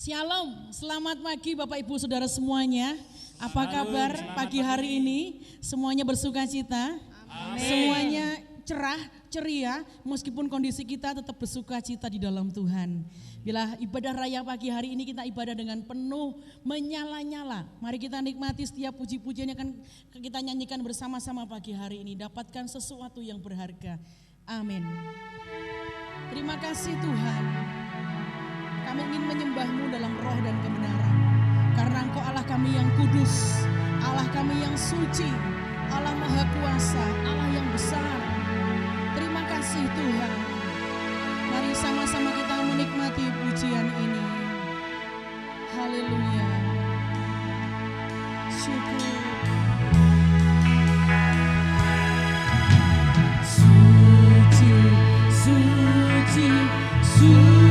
Shalom, selamat pagi Bapak Ibu Saudara semuanya. Apa kabar pagi hari ini? Semuanya bersuka cita? Semuanya cerah, ceria, meskipun kondisi kita tetap bersuka cita di dalam Tuhan. Bila ibadah raya pagi hari ini kita ibadah dengan penuh menyala-nyala. Mari kita nikmati setiap puji-pujian yang akan kita nyanyikan bersama-sama pagi hari ini. Dapatkan sesuatu yang berharga. Amin. Terima kasih Tuhan. Kami ingin menyembah-Mu dalam roh dan kebenaran. Karena Engkau Allah kami yang kudus, Allah kami yang suci, Allah maha kuasa, Allah yang besar. Terima kasih Tuhan. Mari sama-sama kita menikmati pujian ini. Haleluya. Syukur. Suci, suci, suci.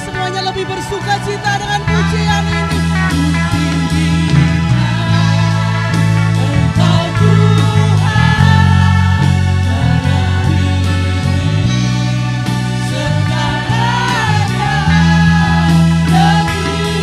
semuanya lebih bersuka cita dengan pujian ini. Engkau Tuhan, segalanya lebih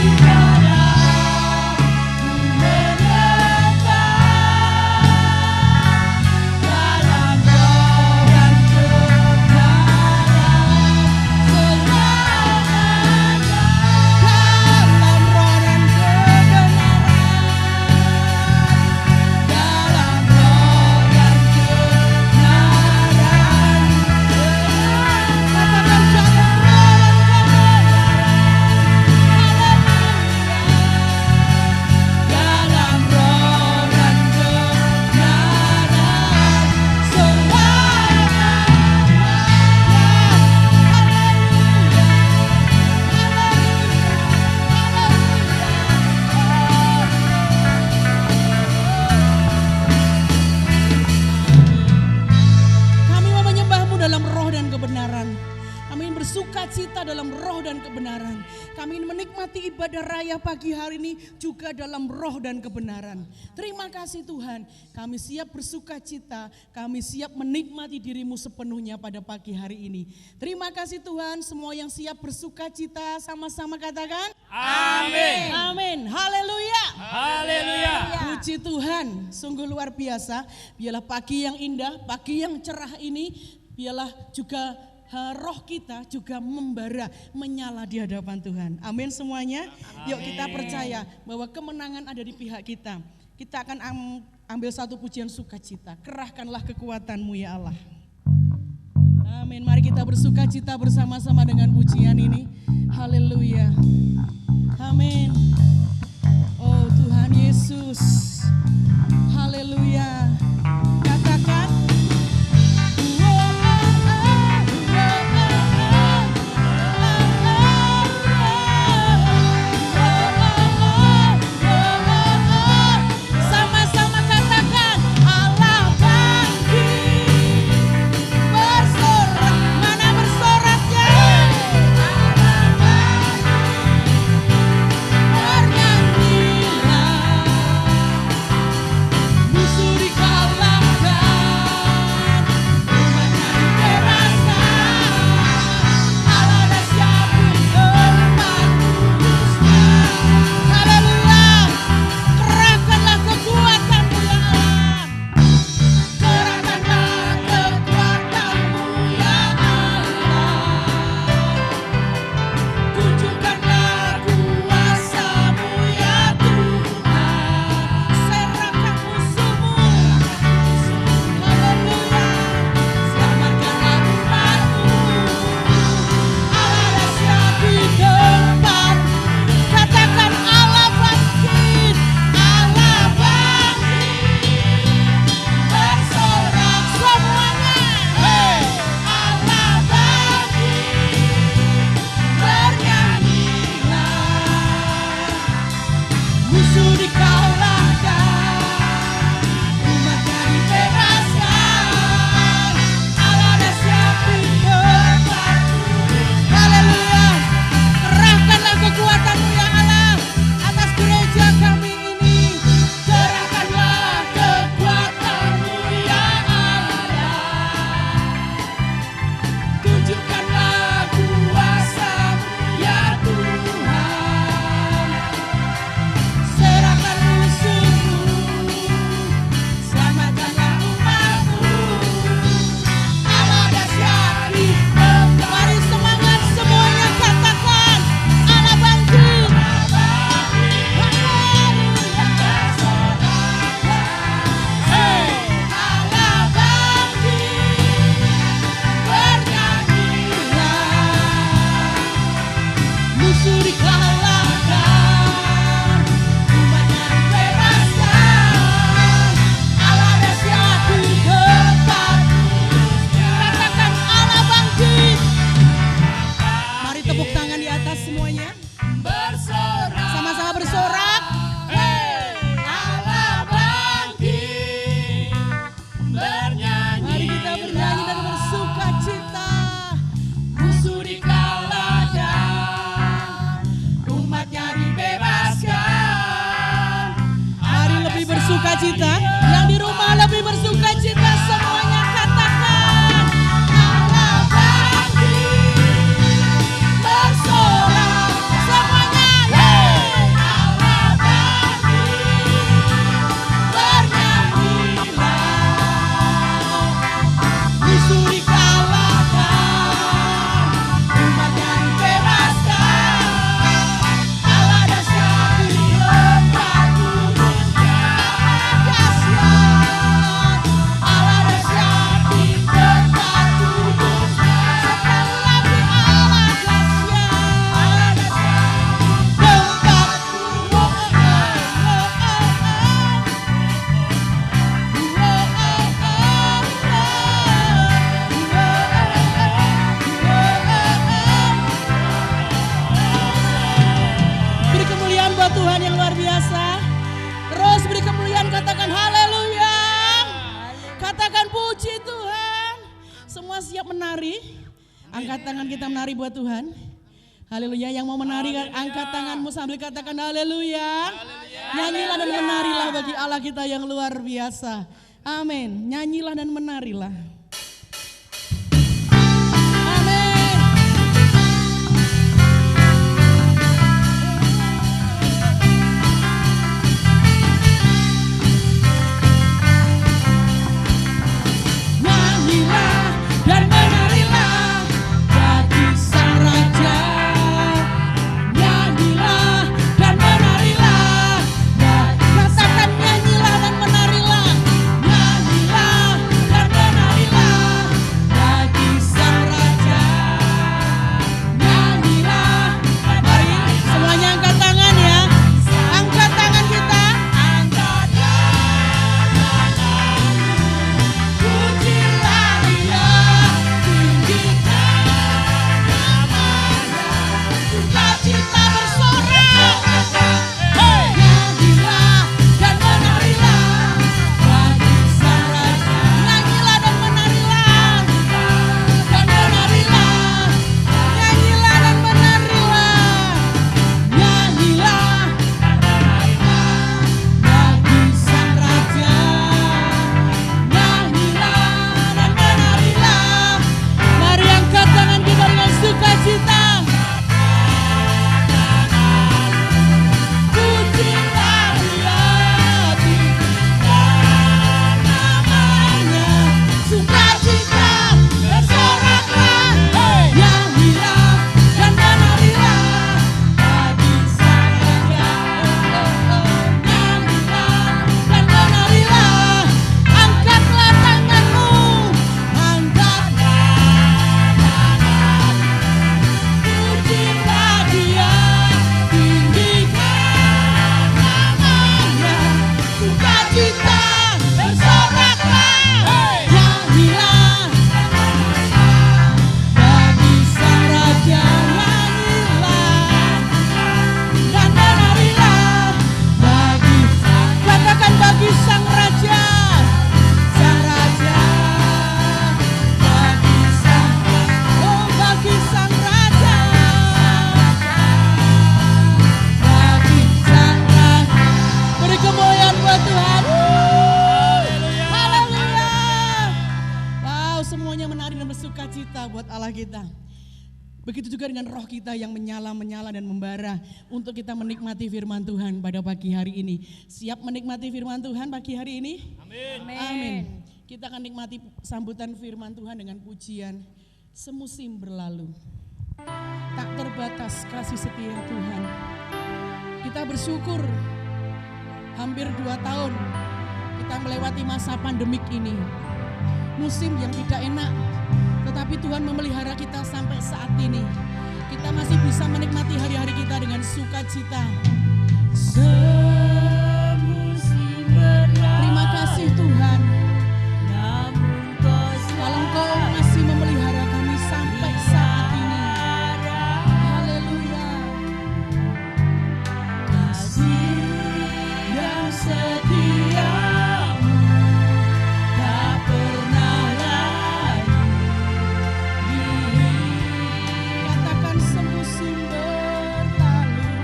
pada menyembah dalam roh dan bersukacita dalam roh dan kebenaran. Kami ingin menikmati ibadah raya pagi hari ini juga dalam roh dan kebenaran. Terima kasih Tuhan, kami siap bersukacita, kami siap menikmati dirimu sepenuhnya pada pagi hari ini. Terima kasih Tuhan, semua yang siap bersukacita sama-sama katakan amin. Amin. Haleluya. Haleluya. Puji Tuhan, sungguh luar biasa. Biarlah pagi yang indah, pagi yang cerah ini, biarlah juga roh kita juga membara, menyala di hadapan Tuhan. Amin semuanya. Amin. Yuk kita percaya bahwa kemenangan ada di pihak kita. Kita akan ambil satu pujian sukacita. Kerahkanlah kekuatanmu ya Allah. Amin. Mari kita bersukacita bersama-sama dengan pujian ini. Haleluya. Amin. Oh Tuhan Yesus. Haleluya. Katakan tangan kita menari buat Tuhan. Haleluya. Yang mau menari angkat tanganmu sambil katakan haleluya. Nyanyilah dan menarilah bagi Allah kita yang luar biasa. Amin. Nyanyilah dan menarilah. Begitu juga dengan roh kita yang menyala dan membara untuk kita menikmati firman Tuhan pada pagi hari ini. Siap menikmati firman Tuhan pagi hari ini? Amin. Amin. Kita akan nikmati sambutan firman Tuhan dengan pujian semusim berlalu. Tak terbatas kasih setia Tuhan. Kita bersyukur hampir 2 tahun kita melewati masa pandemik ini. Musim yang tidak enak, tetapi Tuhan memelihara kita sampai saat ini. Kita masih bisa menikmati hari-hari kita dengan sukacita. Terima kasih Tuhan. Kalau Engkau masih memelihara kami sampai saat ini. Haleluya. Kasih yang setia. Semusim berlalu.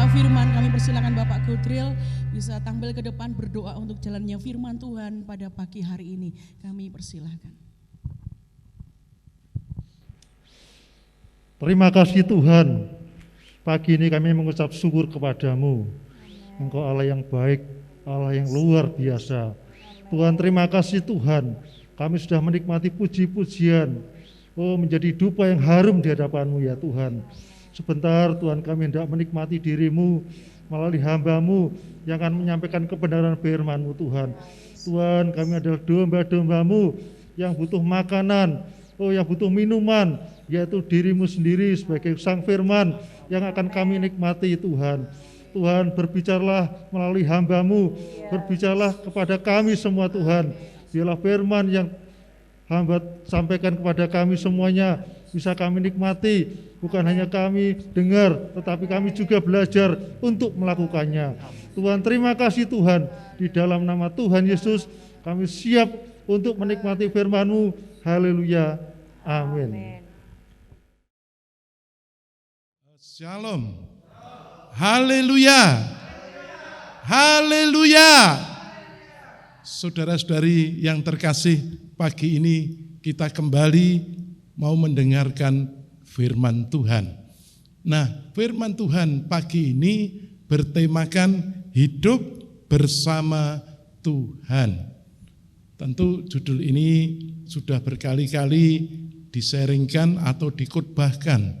firman, kami persilakan Bapak Godril bisa tampil ke depan berdoa untuk jalannya firman Tuhan pada pagi hari ini. Kami persilakan. Terima kasih Tuhan, pagi ini kami mengucap syukur kepadamu. Engkau Allah yang baik, Allah yang luar biasa. Tuhan, terima kasih Tuhan, kami sudah menikmati puji-pujian, menjadi dupa yang harum di hadapan-Mu ya Tuhan. Sebentar Tuhan, kami hendak menikmati diri-Mu melalui hamba-Mu yang akan menyampaikan kebenaran firman-Mu Tuhan. Tuhan, kami adalah domba-domba-Mu yang butuh makanan, yang butuh minuman, yaitu diri-Mu sendiri sebagai sang firman yang akan kami nikmati Tuhan. Tuhan, berbicaralah melalui hamba-Mu, berbicaralah kepada kami semua Tuhan. Biarlah firman yang hamba sampaikan kepada kami semuanya bisa kami nikmati, bukan hanya kami dengar, tetapi kami juga belajar untuk melakukannya. Tuhan, terima kasih Tuhan, di dalam nama Tuhan Yesus kami siap untuk menikmati firman-Mu. Haleluya, amin. Shalom, haleluya, haleluya. Saudara-saudari yang terkasih, pagi ini kita kembali mau mendengarkan firman Tuhan. Nah, firman Tuhan pagi ini bertemakan hidup bersama Tuhan. Tentu judul ini sudah berkali-kali disaringkan atau dikhotbahkan.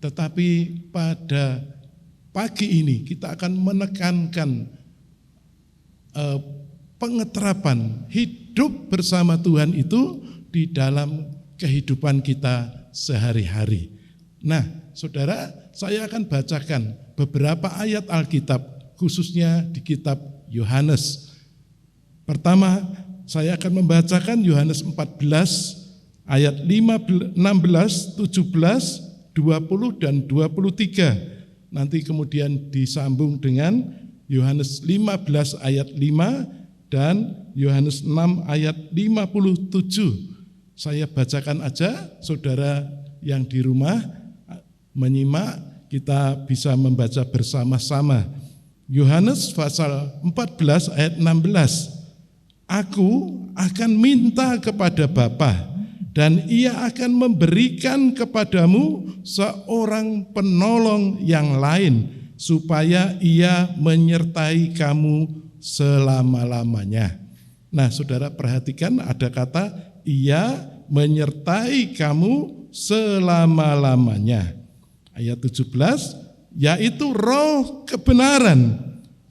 Tetapi pada pagi ini kita akan menekankan pengeterapan hidup bersama Tuhan itu di dalam kehidupan kita sehari-hari. Nah, saudara, saya akan bacakan beberapa ayat Alkitab, khususnya di kitab Yohanes. Pertama, saya akan membacakan Yohanes 14 ayat 16, 17, 20 dan 23. Nanti kemudian disambung dengan Yohanes 15 ayat 5 dan Yohanes 6 ayat 57. Saya bacakan aja, saudara yang di rumah menyimak, kita bisa membaca bersama-sama. Yohanes pasal 14 ayat 16. Aku akan minta kepada Bapa, dan Ia akan memberikan kepadamu seorang penolong yang lain, supaya Ia menyertai kamu selama-lamanya. Nah, saudara perhatikan ada kata Ia menyertai kamu selama-lamanya. Ayat 17, yaitu roh kebenaran.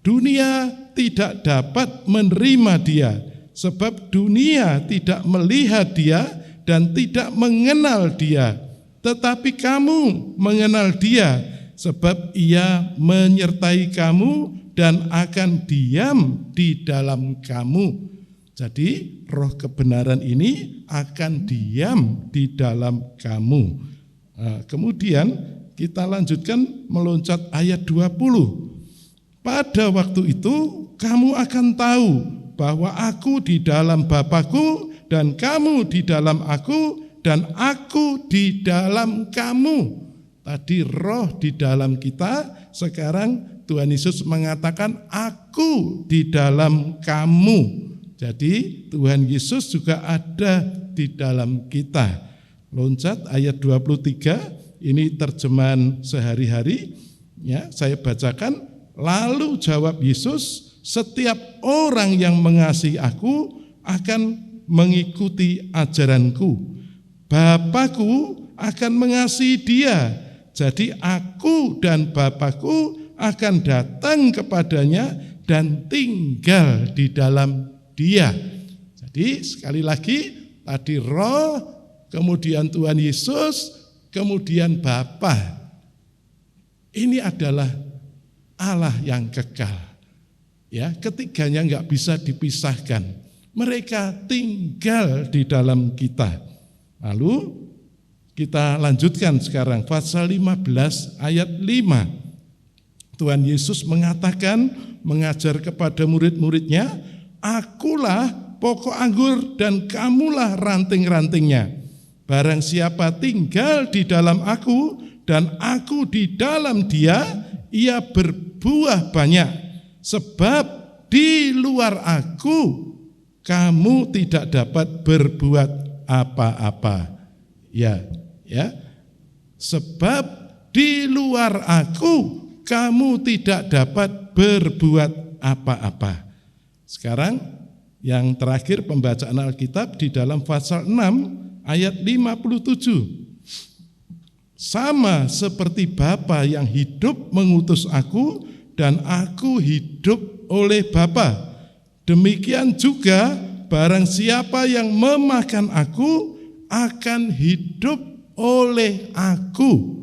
Dunia tidak dapat menerima Dia, sebab dunia tidak melihat Dia dan tidak mengenal Dia. Tetapi kamu mengenal Dia, sebab Ia menyertai kamu dan akan diam di dalam kamu. Jadi roh kebenaran ini akan diam di dalam kamu. Nah, kemudian kita lanjutkan meloncat ayat 20. Pada waktu itu kamu akan tahu bahwa aku di dalam Bapa-Ku dan kamu di dalam aku dan aku di dalam kamu. Tadi roh di dalam kita, sekarang Tuhan Yesus mengatakan aku di dalam kamu. Jadi Tuhan Yesus juga ada di dalam kita. Loncat ayat 23, ini terjemahan sehari-hari. Ya, saya bacakan. Lalu jawab Yesus, setiap orang yang mengasihi aku akan mengikuti ajaranku. Bapa-Ku akan mengasihi dia. Jadi aku dan Bapa-Ku akan datang kepadanya dan tinggal di dalam dia. Jadi sekali lagi, tadi roh, kemudian Tuhan Yesus, kemudian Bapa. Ini adalah Allah yang kekal. Ya, ketiganya enggak bisa dipisahkan. Mereka tinggal di dalam kita. Lalu kita lanjutkan sekarang pasal 15 ayat 5. Tuhan Yesus mengatakan, mengajar kepada murid-muridnya, akulah pokok anggur dan kamulah ranting-rantingnya. Barang siapa tinggal di dalam aku dan aku di dalam dia, ia berbuah berbuah banyak, sebab di luar aku kamu tidak dapat berbuat apa-apa. Ya. Sebab di luar aku kamu tidak dapat berbuat apa-apa. Sekarang yang terakhir pembacaan Alkitab di dalam pasal 6 ayat 57. Sama seperti Bapa yang hidup mengutus aku dan aku hidup oleh Bapa, demikian juga barang siapa yang memakan aku akan hidup oleh aku.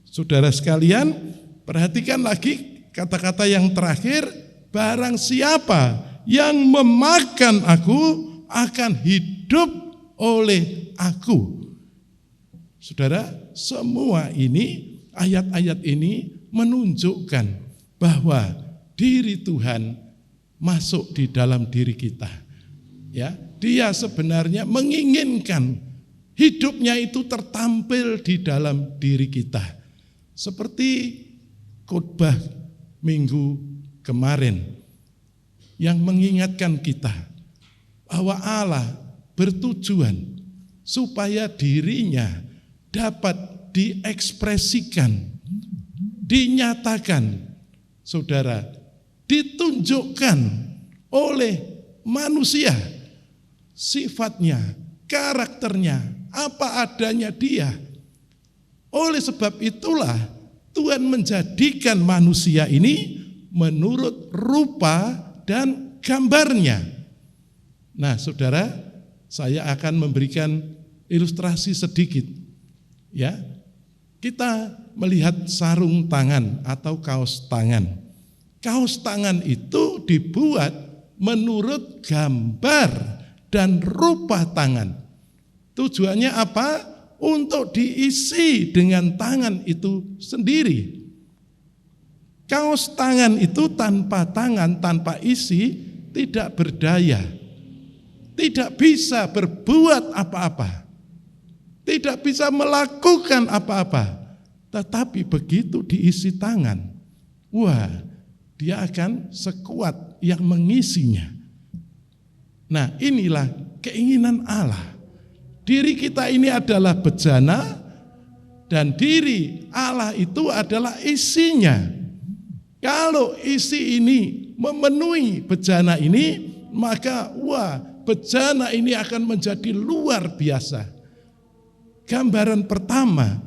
Saudara sekalian, perhatikan lagi kata-kata yang terakhir, barang siapa yang memakan aku akan hidup oleh aku. Saudara, semua ini, ayat-ayat ini menunjukkan bahwa diri Tuhan masuk di dalam diri kita. Ya, Dia sebenarnya menginginkan hidupnya itu tertampil di dalam diri kita. Seperti khotbah minggu kemarin yang mengingatkan kita bahwa Allah bertujuan supaya dirinya dapat diekspresikan, dinyatakan, saudara, ditunjukkan oleh manusia, sifatnya, karakternya, apa adanya dia. Oleh sebab itulah Tuhan menjadikan manusia ini menurut rupa dan gambarnya. Nah, saudara, saya akan memberikan ilustrasi sedikit. Ya, kita melihat sarung tangan atau kaos tangan. Kaos tangan itu dibuat menurut gambar dan rupa tangan. Tujuannya apa? Untuk diisi dengan tangan itu sendiri. Kaos tangan itu tanpa tangan, tanpa isi, tidak berdaya. Tidak bisa berbuat apa-apa. Tidak bisa melakukan apa-apa. Tetapi begitu diisi tangan, wah, dia akan sekuat yang mengisinya. Nah, inilah keinginan Allah. Diri kita ini adalah bejana dan diri Allah itu adalah isinya. Kalau isi ini memenuhi bejana ini, maka wah, bejana ini akan menjadi luar biasa. Gambaran pertama,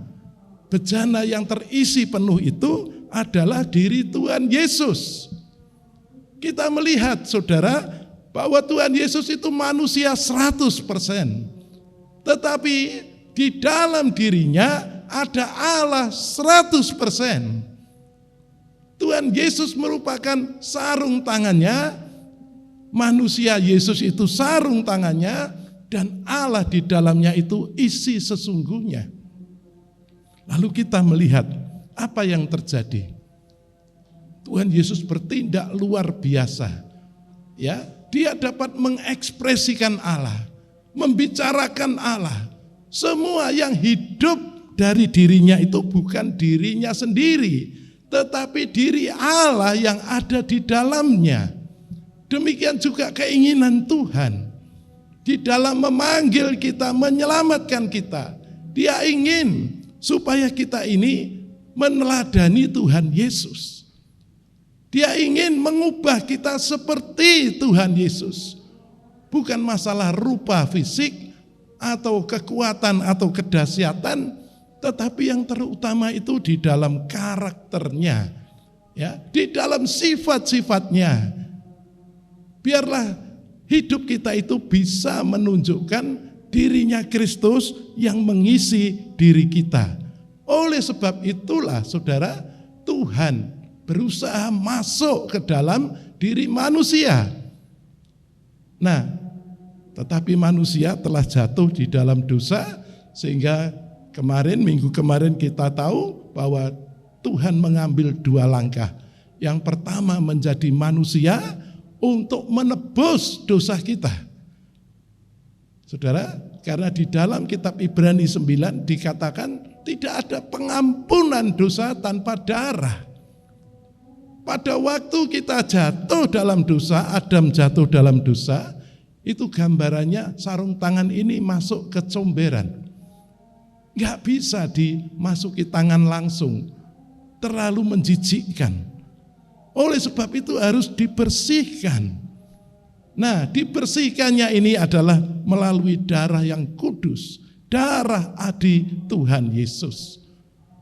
bejana yang terisi penuh itu adalah diri Tuhan Yesus. Kita melihat, saudara, bahwa Tuhan Yesus itu manusia 100%. Tetapi di dalam dirinya ada Allah 100%. Tuhan Yesus merupakan sarung tangannya, manusia Yesus itu sarung tangannya, dan Allah di dalamnya itu isi sesungguhnya. Lalu kita melihat apa yang terjadi. Tuhan Yesus bertindak luar biasa. Ya, Dia dapat mengekspresikan Allah, membicarakan Allah. Semua yang hidup dari dirinya itu bukan dirinya sendiri, tetapi diri Allah yang ada di dalamnya. Demikian juga keinginan Tuhan. Di dalam memanggil kita, menyelamatkan kita. Dia ingin supaya kita ini meneladani Tuhan Yesus. Dia ingin mengubah kita seperti Tuhan Yesus. Bukan masalah rupa fisik atau kekuatan atau kedahsyatan, tetapi yang terutama itu di dalam karakternya, ya, di dalam sifat-sifatnya. Biarlah hidup kita itu bisa menunjukkan dirinya Kristus yang mengisi diri kita. Oleh sebab itulah, saudara, Tuhan berusaha masuk ke dalam diri manusia. Nah, tetapi manusia telah jatuh di dalam dosa, sehingga minggu kemarin kita tahu bahwa Tuhan mengambil 2 langkah. Yang pertama menjadi manusia untuk menebus dosa kita. Saudara, karena di dalam kitab Ibrani 9 dikatakan tidak ada pengampunan dosa tanpa darah. Pada waktu kita jatuh dalam dosa, Adam jatuh dalam dosa, itu gambarannya sarung tangan ini masuk ke comberan. Nggak bisa dimasuki tangan langsung, terlalu menjijikkan. Oleh sebab itu harus dibersihkan. Nah, dibersihkannya ini adalah melalui darah yang kudus, darah Adi Tuhan Yesus.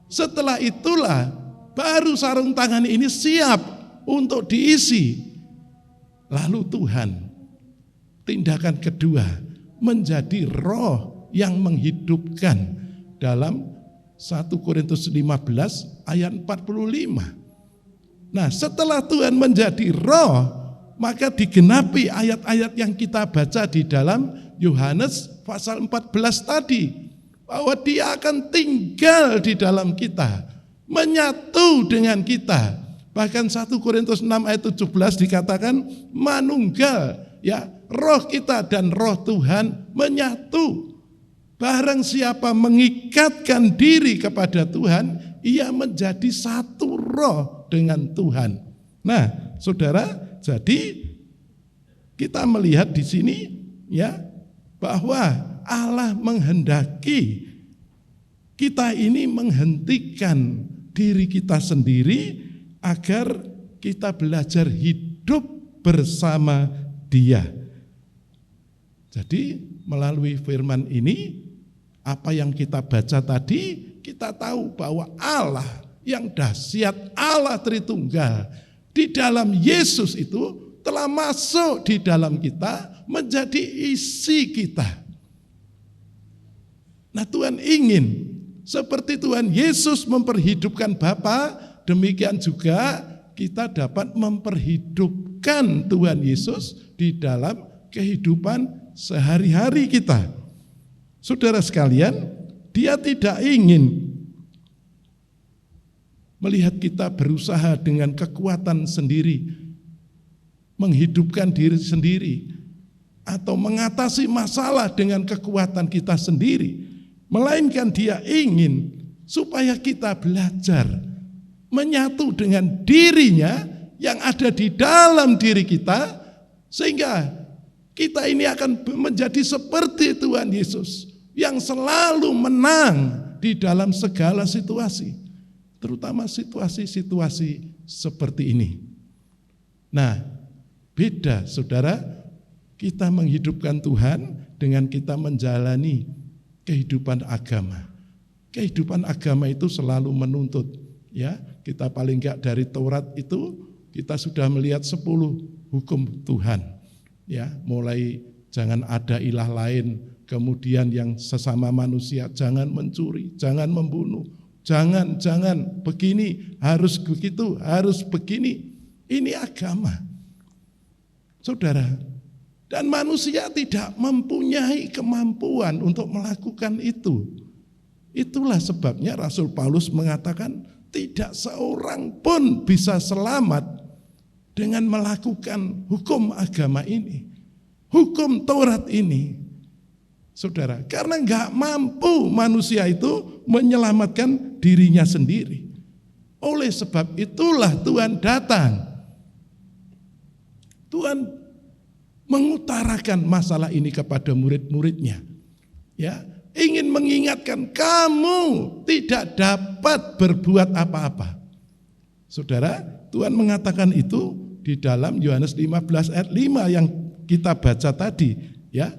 Setelah itulah baru sarung tangan ini siap untuk diisi. Lalu Tuhan, tindakan kedua, menjadi roh yang menghidupkan dalam 1 Korintus 15 ayat 45. Nah, setelah Tuhan menjadi roh, maka digenapi ayat-ayat yang kita baca di dalam Yohanes pasal 14 tadi, bahwa Dia akan tinggal di dalam kita, menyatu dengan kita. Bahkan 1 Korintus 6 ayat 17 dikatakan manunggal, ya, roh kita dan roh Tuhan menyatu. Barang siapa mengikatkan diri kepada Tuhan, ia menjadi satu roh dengan Tuhan. Nah, saudara, jadi kita melihat di sini, ya, bahwa Allah menghendaki kita ini menghentikan diri kita sendiri agar kita belajar hidup bersama Dia. Jadi melalui firman ini, apa yang kita baca tadi, kita tahu bahwa Allah yang dahsyat, Allah Tritunggal, di dalam Yesus itu telah masuk di dalam kita, menjadi isi kita. Nah, Tuhan ingin seperti Tuhan Yesus memperhidupkan Bapa, demikian juga kita dapat memperhidupkan Tuhan Yesus di dalam kehidupan sehari-hari kita. Saudara sekalian, Dia tidak ingin melihat kita berusaha dengan kekuatan sendiri, menghidupkan diri sendiri, atau mengatasi masalah dengan kekuatan kita sendiri. Melainkan Dia ingin supaya kita belajar menyatu dengan dirinya yang ada di dalam diri kita, sehingga kita ini akan menjadi seperti Tuhan Yesus yang selalu menang di dalam segala situasi, terutama situasi-situasi seperti ini. Nah, beda saudara, kita menghidupkan Tuhan dengan kita menjalani kehidupan agama. Kehidupan agama itu selalu menuntut, ya, kita paling enggak dari Taurat itu kita sudah melihat 10 hukum Tuhan. Ya, mulai jangan ada ilah lain, kemudian yang sesama manusia, jangan mencuri, jangan membunuh, jangan begini, harus begitu, harus begini. Ini agama. Saudara, dan manusia tidak mempunyai kemampuan untuk melakukan itu. Itulah sebabnya Rasul Paulus mengatakan tidak seorang pun bisa selamat dengan melakukan hukum agama ini, hukum Taurat ini. Saudara, karena enggak mampu manusia itu menyelamatkan dirinya sendiri. Oleh sebab itulah Tuhan datang. Tuhan mengutarakan masalah ini kepada murid-muridnya. Ya, ingin mengingatkan kamu tidak dapat berbuat apa-apa. Saudara, Tuhan mengatakan itu di dalam Yohanes 15 ayat 5 yang kita baca tadi, ya.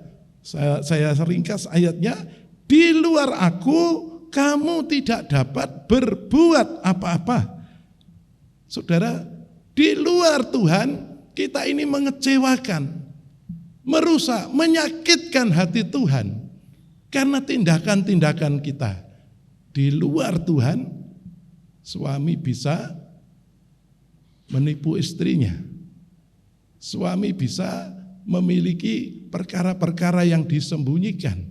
Saya ringkas ayatnya, di luar aku kamu tidak dapat berbuat apa-apa. Saudara, di luar Tuhan kita ini mengecewakan, merusak, menyakitkan hati Tuhan karena tindakan-tindakan kita. Di luar Tuhan, suami bisa menipu istrinya. Suami bisa memiliki perkara-perkara yang disembunyikan.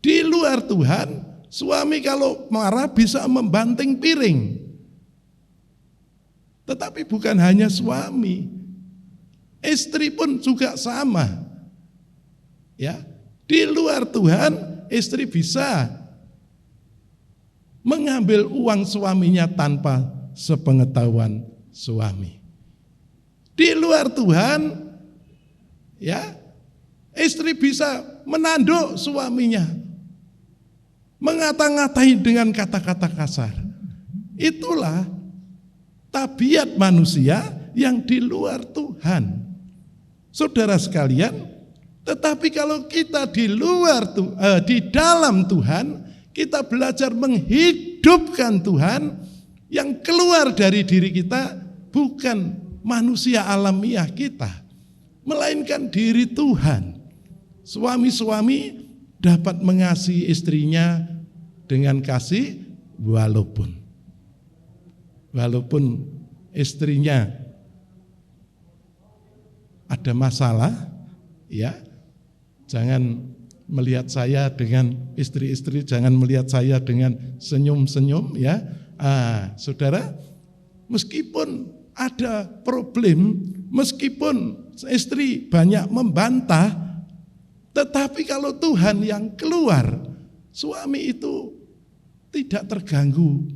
Di luar Tuhan, suami kalau marah bisa membanting piring. Tetapi bukan hanya suami, istri pun juga sama. Ya, di luar Tuhan, istri bisa mengambil uang suaminya tanpa sepengetahuan suami. Di luar Tuhan, ya, istri bisa menanduk suaminya, mengata-ngatai dengan kata-kata kasar. Itulah tabiat manusia yang di luar Tuhan. Saudara sekalian, tetapi kalau kita di dalam Tuhan, kita belajar menghidupkan Tuhan, yang keluar dari diri kita bukan manusia alamiah kita, melainkan diri Tuhan. Suami-suami dapat mengasihi istrinya dengan kasih walaupun istrinya ada masalah, ya, jangan melihat saya dengan istri-istri, jangan melihat saya dengan senyum-senyum, ya. Saudara, meskipun ada problem, meskipun istri banyak membantah, tetapi kalau Tuhan yang keluar, suami itu tidak terganggu,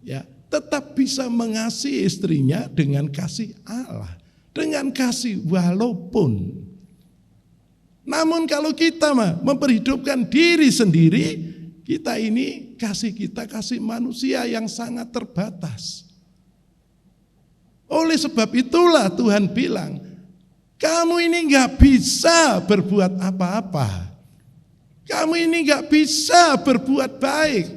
ya, tetap bisa mengasihi istrinya dengan kasih Allah, dengan kasih walaupun. Namun kalau kita memperhidupkan diri sendiri, kita ini kasih manusia yang sangat terbatas. Oleh sebab itulah Tuhan bilang, kamu ini gak bisa berbuat apa-apa. Kamu ini gak bisa berbuat baik.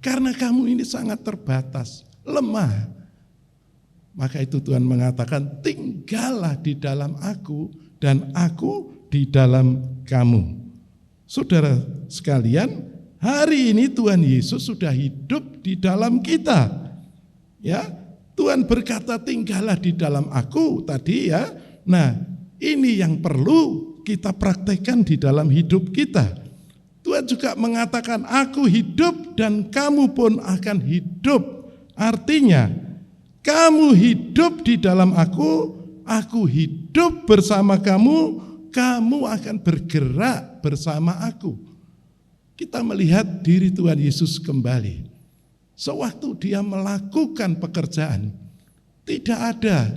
Karena kamu ini sangat terbatas, lemah. Maka itu Tuhan mengatakan, tinggallah di dalam aku dan aku di dalam kamu. Saudara sekalian, hari ini Tuhan Yesus sudah hidup di dalam kita. Ya, Tuhan berkata tinggallah di dalam aku tadi, ya. Nah, ini yang perlu kita praktekkan di dalam hidup kita. Tuhan juga mengatakan aku hidup dan kamu pun akan hidup. Artinya, kamu hidup di dalam aku hidup bersama kamu, kamu akan bergerak bersama aku. Kita melihat diri Tuhan Yesus kembali. Sewaktu dia melakukan pekerjaan, tidak ada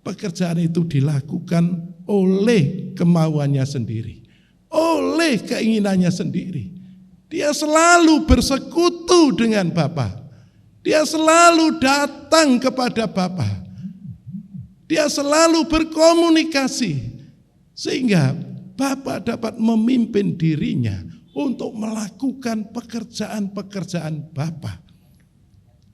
pekerjaan itu dilakukan oleh kemauannya sendiri, oleh keinginannya sendiri. Dia selalu bersekutu dengan Bapa. Dia selalu datang kepada Bapa. Dia selalu berkomunikasi sehingga Bapa dapat memimpin dirinya untuk melakukan pekerjaan-pekerjaan Bapa.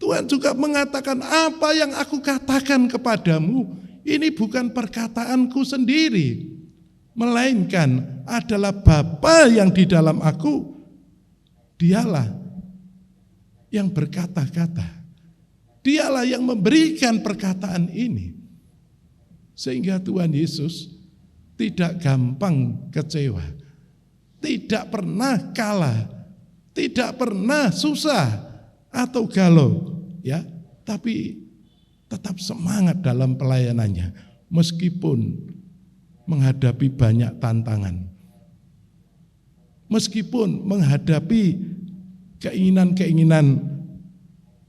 Tuhan juga mengatakan, apa yang aku katakan kepadamu ini bukan perkataanku sendiri, melainkan adalah Bapa yang di dalam aku. Dialah yang berkata-kata. Dialah yang memberikan perkataan ini. Sehingga Tuhan Yesus tidak gampang kecewa, tidak pernah kalah, tidak pernah susah atau galau, ya, tapi tetap semangat dalam pelayanannya meskipun menghadapi banyak tantangan. Meskipun menghadapi keinginan-keinginan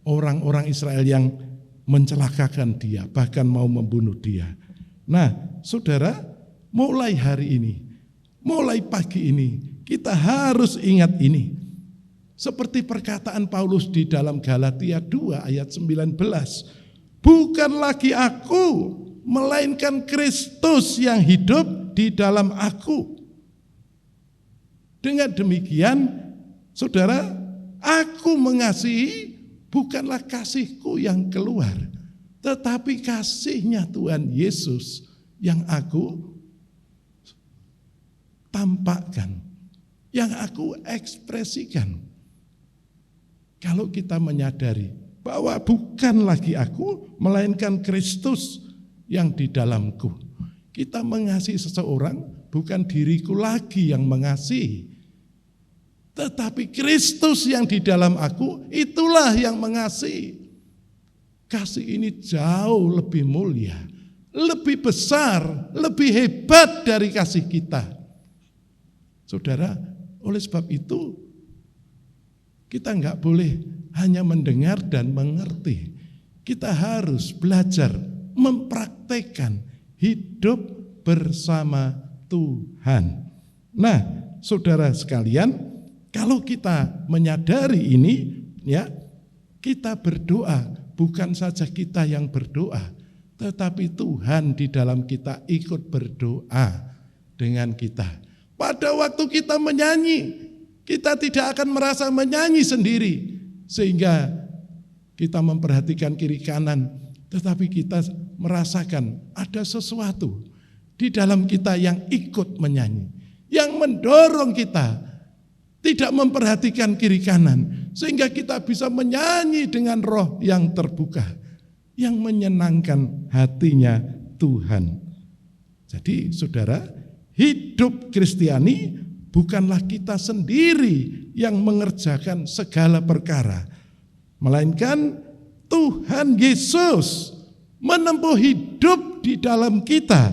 orang-orang Israel yang mencelakakan dia, bahkan mau membunuh dia. Nah, saudara, mulai hari ini, mulai pagi ini, kita harus ingat ini. Seperti perkataan Paulus di dalam Galatia 2 ayat 19. Bukan lagi aku, melainkan Kristus yang hidup di dalam aku. Dengan demikian, saudara, aku mengasihi bukanlah kasihku yang keluar, tetapi kasihnya Tuhan Yesus yang aku tampakkan, yang aku ekspresikan. Kalau kita menyadari bahwa bukan lagi aku, melainkan Kristus yang di dalamku. Kita mengasihi seseorang, bukan diriku lagi yang mengasihi, tetapi Kristus yang di dalam aku, itulah yang mengasihi. Kasih ini jauh lebih mulia, lebih besar, lebih hebat dari kasih kita. Saudara, oleh sebab itu kita enggak boleh hanya mendengar dan mengerti. Kita harus belajar mempraktekkan hidup bersama Tuhan. Nah, saudara sekalian, kalau kita menyadari ini, ya, kita berdoa, bukan saja kita yang berdoa, tetapi Tuhan di dalam kita ikut berdoa dengan kita. Pada waktu kita menyanyi, kita tidak akan merasa menyanyi sendiri, sehingga kita memperhatikan kiri kanan, tetapi kita merasakan ada sesuatu di dalam kita yang ikut menyanyi, yang mendorong kita tidak memperhatikan kiri kanan, sehingga kita bisa menyanyi dengan roh yang terbuka, yang menyenangkan hatinya Tuhan. Jadi saudara, hidup Kristiani bukanlah kita sendiri yang mengerjakan segala perkara, melainkan Tuhan Yesus menempuh hidup di dalam kita,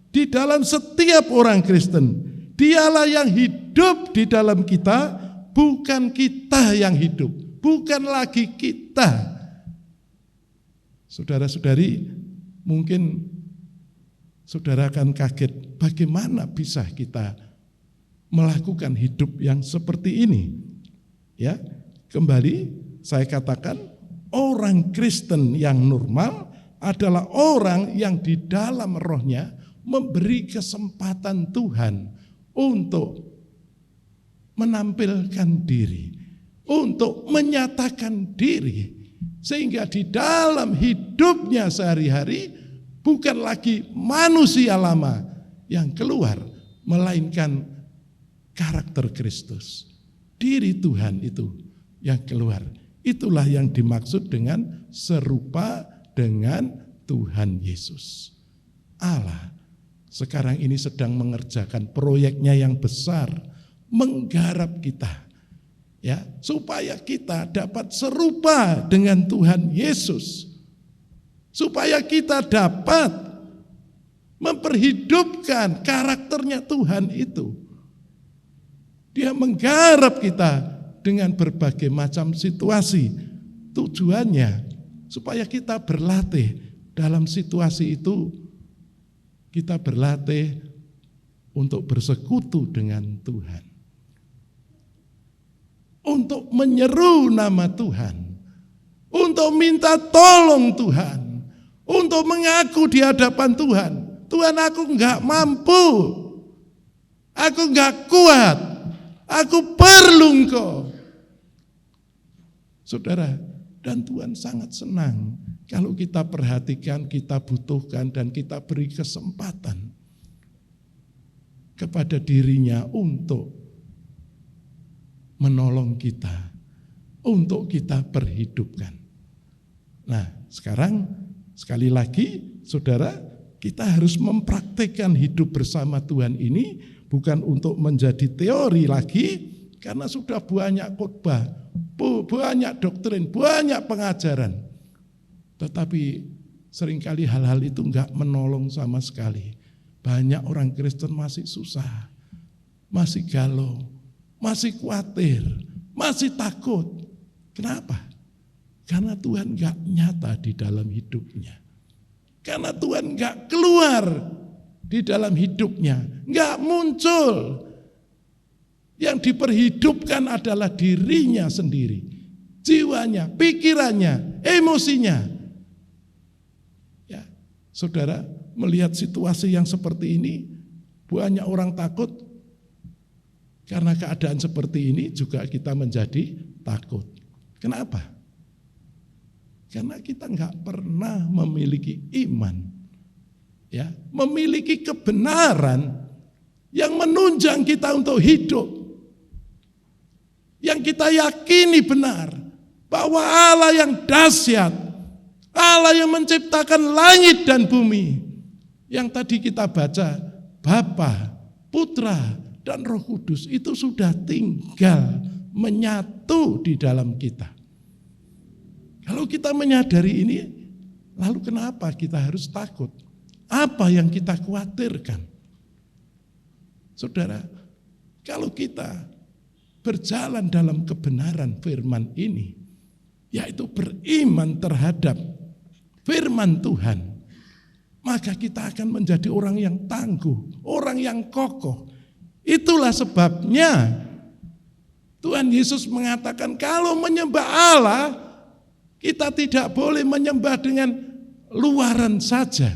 di dalam setiap orang Kristen. Dialah yang hidup di dalam kita, bukan kita yang hidup, bukan lagi kita. Saudara-saudari, mungkin saudara akan kaget, bagaimana bisa kita melakukan hidup yang seperti ini? Ya, kembali saya katakan, orang Kristen yang normal adalah orang yang di dalam rohnya memberi kesempatan Tuhan untuk menampilkan diri, untuk menyatakan diri, sehingga di dalam hidupnya sehari-hari bukan lagi manusia lama yang keluar, melainkan karakter Kristus, diri Tuhan itu yang keluar. Itulah yang dimaksud dengan serupa dengan Tuhan Yesus. Allah sekarang ini sedang mengerjakan proyeknya yang besar, menggarap kita, ya, supaya kita dapat serupa dengan Tuhan Yesus, supaya kita dapat memperhidupkan karakternya Tuhan itu. Dia menggarap kita dengan berbagai macam situasi, tujuannya supaya kita berlatih dalam situasi itu. Kita berlatih untuk bersekutu dengan Tuhan, untuk menyeru nama Tuhan, untuk minta tolong Tuhan, untuk mengaku di hadapan Tuhan, Tuhan, aku enggak mampu, aku enggak kuat, aku perlu Engkau. Saudara, dan Tuhan sangat senang kalau kita perhatikan, kita butuhkan, dan kita beri kesempatan kepada dirinya untuk menolong kita, untuk kita perhidupkan. Nah, sekarang sekali lagi, saudara, kita harus mempraktekkan hidup bersama Tuhan ini, bukan untuk menjadi teori lagi, karena sudah banyak khotbah, banyak doktrin, banyak pengajaran. Tetapi seringkali hal-hal itu enggak menolong sama sekali. Banyak orang Kristen masih susah, masih galau, masih khawatir, masih takut. Kenapa? Karena Tuhan enggak nyata di dalam hidupnya. Karena Tuhan enggak keluar di dalam hidupnya, enggak muncul. Yang diperhidupkan adalah dirinya sendiri, jiwanya, pikirannya, emosinya. Saudara, melihat situasi yang seperti ini, banyak orang takut. Karena keadaan seperti ini juga kita menjadi takut. Kenapa? Karena kita enggak pernah memiliki iman, ya, memiliki kebenaran yang menunjang kita untuk hidup, yang kita yakini benar bahwa Allah yang dahsyat, Allah yang menciptakan langit dan bumi, yang tadi kita baca, Bapa, Putra, dan Roh Kudus, itu sudah tinggal menyatu di dalam kita. Kalau kita menyadari ini, lalu kenapa kita harus takut? Apa yang kita khawatirkan? Saudara, kalau kita berjalan dalam kebenaran firman ini, yaitu beriman terhadap firman Tuhan, maka kita akan menjadi orang yang tangguh, orang yang kokoh. Itulah sebabnya Tuhan Yesus mengatakan kalau menyembah Allah, kita tidak boleh menyembah dengan luaran saja.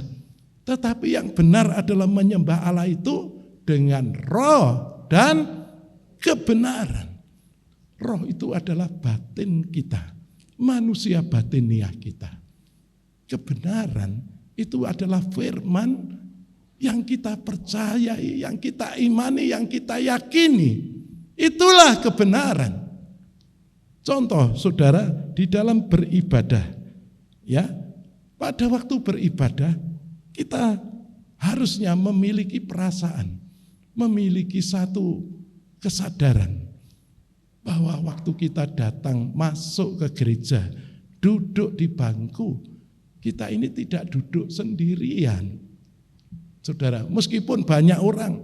Tetapi yang benar adalah menyembah Allah itu dengan roh dan kebenaran. Roh itu adalah batin kita, manusia batiniah kita. Kebenaran itu adalah firman yang kita percayai, yang kita imani, yang kita yakini. Itulah kebenaran. Contoh, saudara, di dalam beribadah, ya, pada waktu beribadah kita harusnya memiliki perasaan, memiliki satu kesadaran bahwa waktu kita datang masuk ke gereja, duduk di bangku, kita ini tidak duduk sendirian. Saudara, meskipun banyak orang,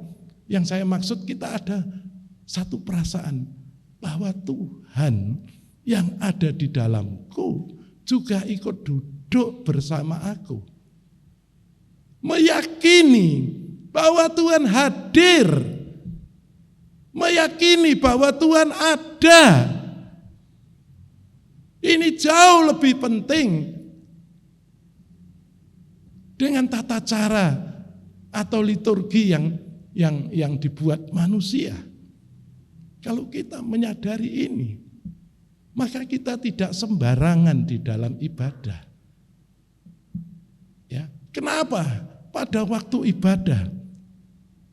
yang saya maksud kita ada satu perasaan bahwa Tuhan yang ada di dalamku juga ikut duduk bersama aku. Meyakini bahwa Tuhan hadir, meyakini bahwa Tuhan ada. Ini jauh lebih penting dengan tata cara atau liturgi yang dibuat manusia. Kalau kita menyadari ini, maka kita tidak sembarangan di dalam ibadah. Ya, kenapa? Pada waktu ibadah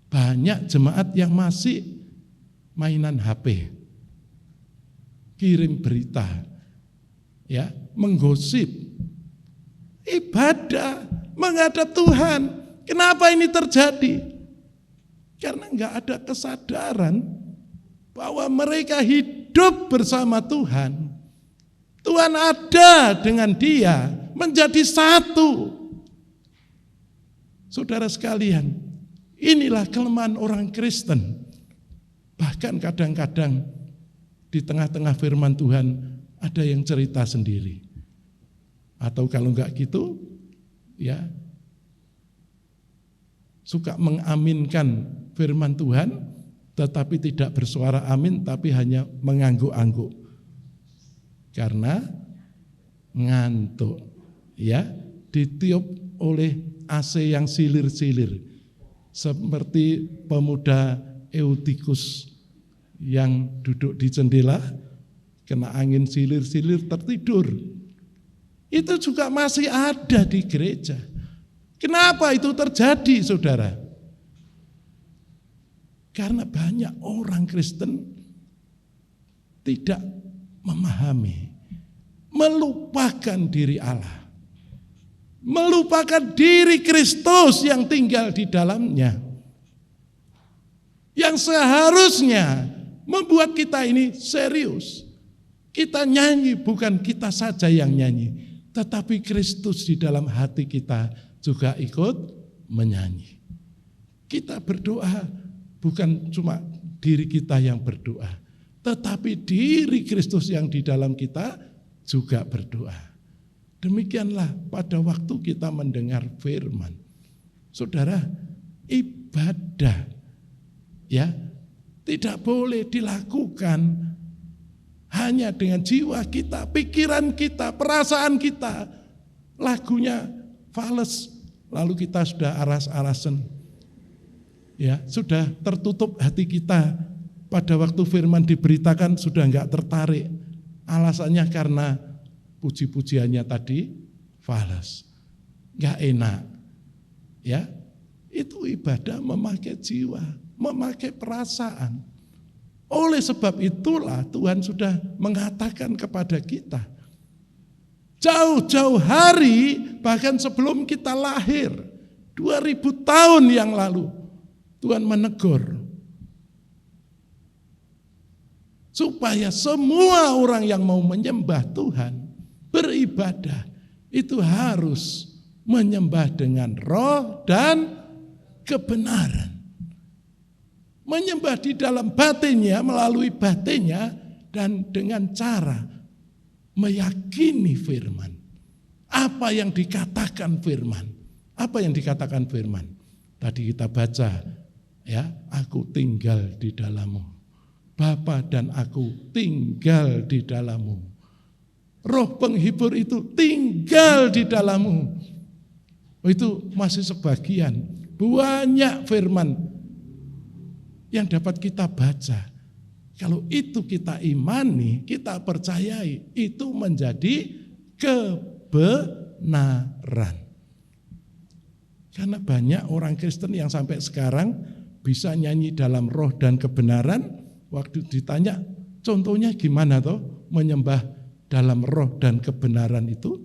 banyak jemaat yang masih mainan HP, kirim berita, ya, menggosip. Ibadah menghadap Tuhan. Kenapa ini terjadi? Karena enggak ada kesadaran bahwa mereka hidup bersama Tuhan. Tuhan ada dengan dia, menjadi satu. Saudara sekalian, inilah kelemahan orang Kristen. Bahkan kadang-kadang di tengah-tengah firman Tuhan ada yang cerita sendiri. Atau kalau enggak gitu, ya, suka mengaminkan firman Tuhan, tetapi tidak bersuara amin, tapi hanya mengangguk-angguk karena ngantuk, ya, ditiup oleh AC yang silir-silir, seperti pemuda Eutikus yang duduk di jendela, kena angin silir-silir tertidur. Itu juga masih ada di gereja. Kenapa itu terjadi, saudara? Karena banyak orang Kristen tidak memahami, melupakan diri Allah, melupakan diri Kristus yang tinggal di dalamnya, yang seharusnya membuat kita ini serius. Kita nyanyi, bukan kita saja yang nyanyi, tetapi Kristus di dalam hati kita juga ikut menyanyi. Kita berdoa, bukan cuma diri kita yang berdoa, tetapi diri Kristus yang di dalam kita juga berdoa. Demikianlah pada waktu kita mendengar firman. Saudara, ibadah, ya, tidak boleh dilakukan hanya dengan jiwa kita, pikiran kita, perasaan kita. Lagunya fales, lalu kita sudah aras-arasan. Ya, sudah tertutup hati kita. Pada waktu firman diberitakan sudah enggak tertarik. Alasannya karena puji-pujiannya tadi fales, enggak enak. Ya, itu ibadah memakai jiwa, memakai perasaan. Oleh sebab itulah Tuhan sudah mengatakan kepada kita, jauh-jauh hari, bahkan sebelum kita lahir, 2000 tahun yang lalu, Tuhan menegur supaya semua orang yang mau menyembah Tuhan, beribadah, itu harus menyembah dengan roh dan kebenaran. Menyembah di dalam batinnya, melalui batinnya, dan dengan cara meyakini firman. Apa yang dikatakan firman? Apa yang dikatakan firman? Tadi kita baca, ya, aku tinggal di dalammu. Bapa dan aku tinggal di dalammu. Roh penghibur itu tinggal di dalammu. Itu masih sebagian. Banyak firman yang dapat kita baca. Kalau itu kita imani, kita percayai, itu menjadi kebenaran. Karena banyak orang Kristen yang sampai sekarang bisa nyanyi dalam roh dan kebenaran. Waktu ditanya, contohnya gimana toh menyembah dalam roh dan kebenaran itu?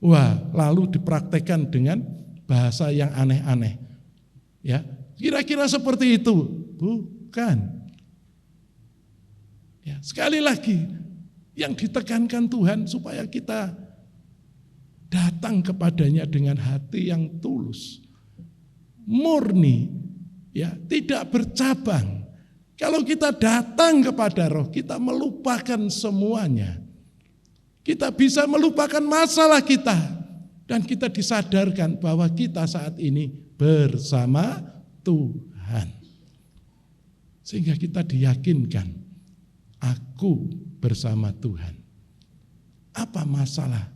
Wah, lalu dipraktekkan dengan bahasa yang aneh-aneh. Ya, kira-kira seperti itu? Bukan. Ya, sekali lagi, yang ditekankan Tuhan supaya kita datang kepadanya dengan hati yang tulus, murni, ya, tidak bercabang. Kalau kita datang kepada Roh, kita melupakan semuanya. Kita bisa melupakan masalah kita dan kita disadarkan bahwa kita saat ini bersama Tuhan. Sehingga kita diyakinkan, aku bersama Tuhan. Apa masalah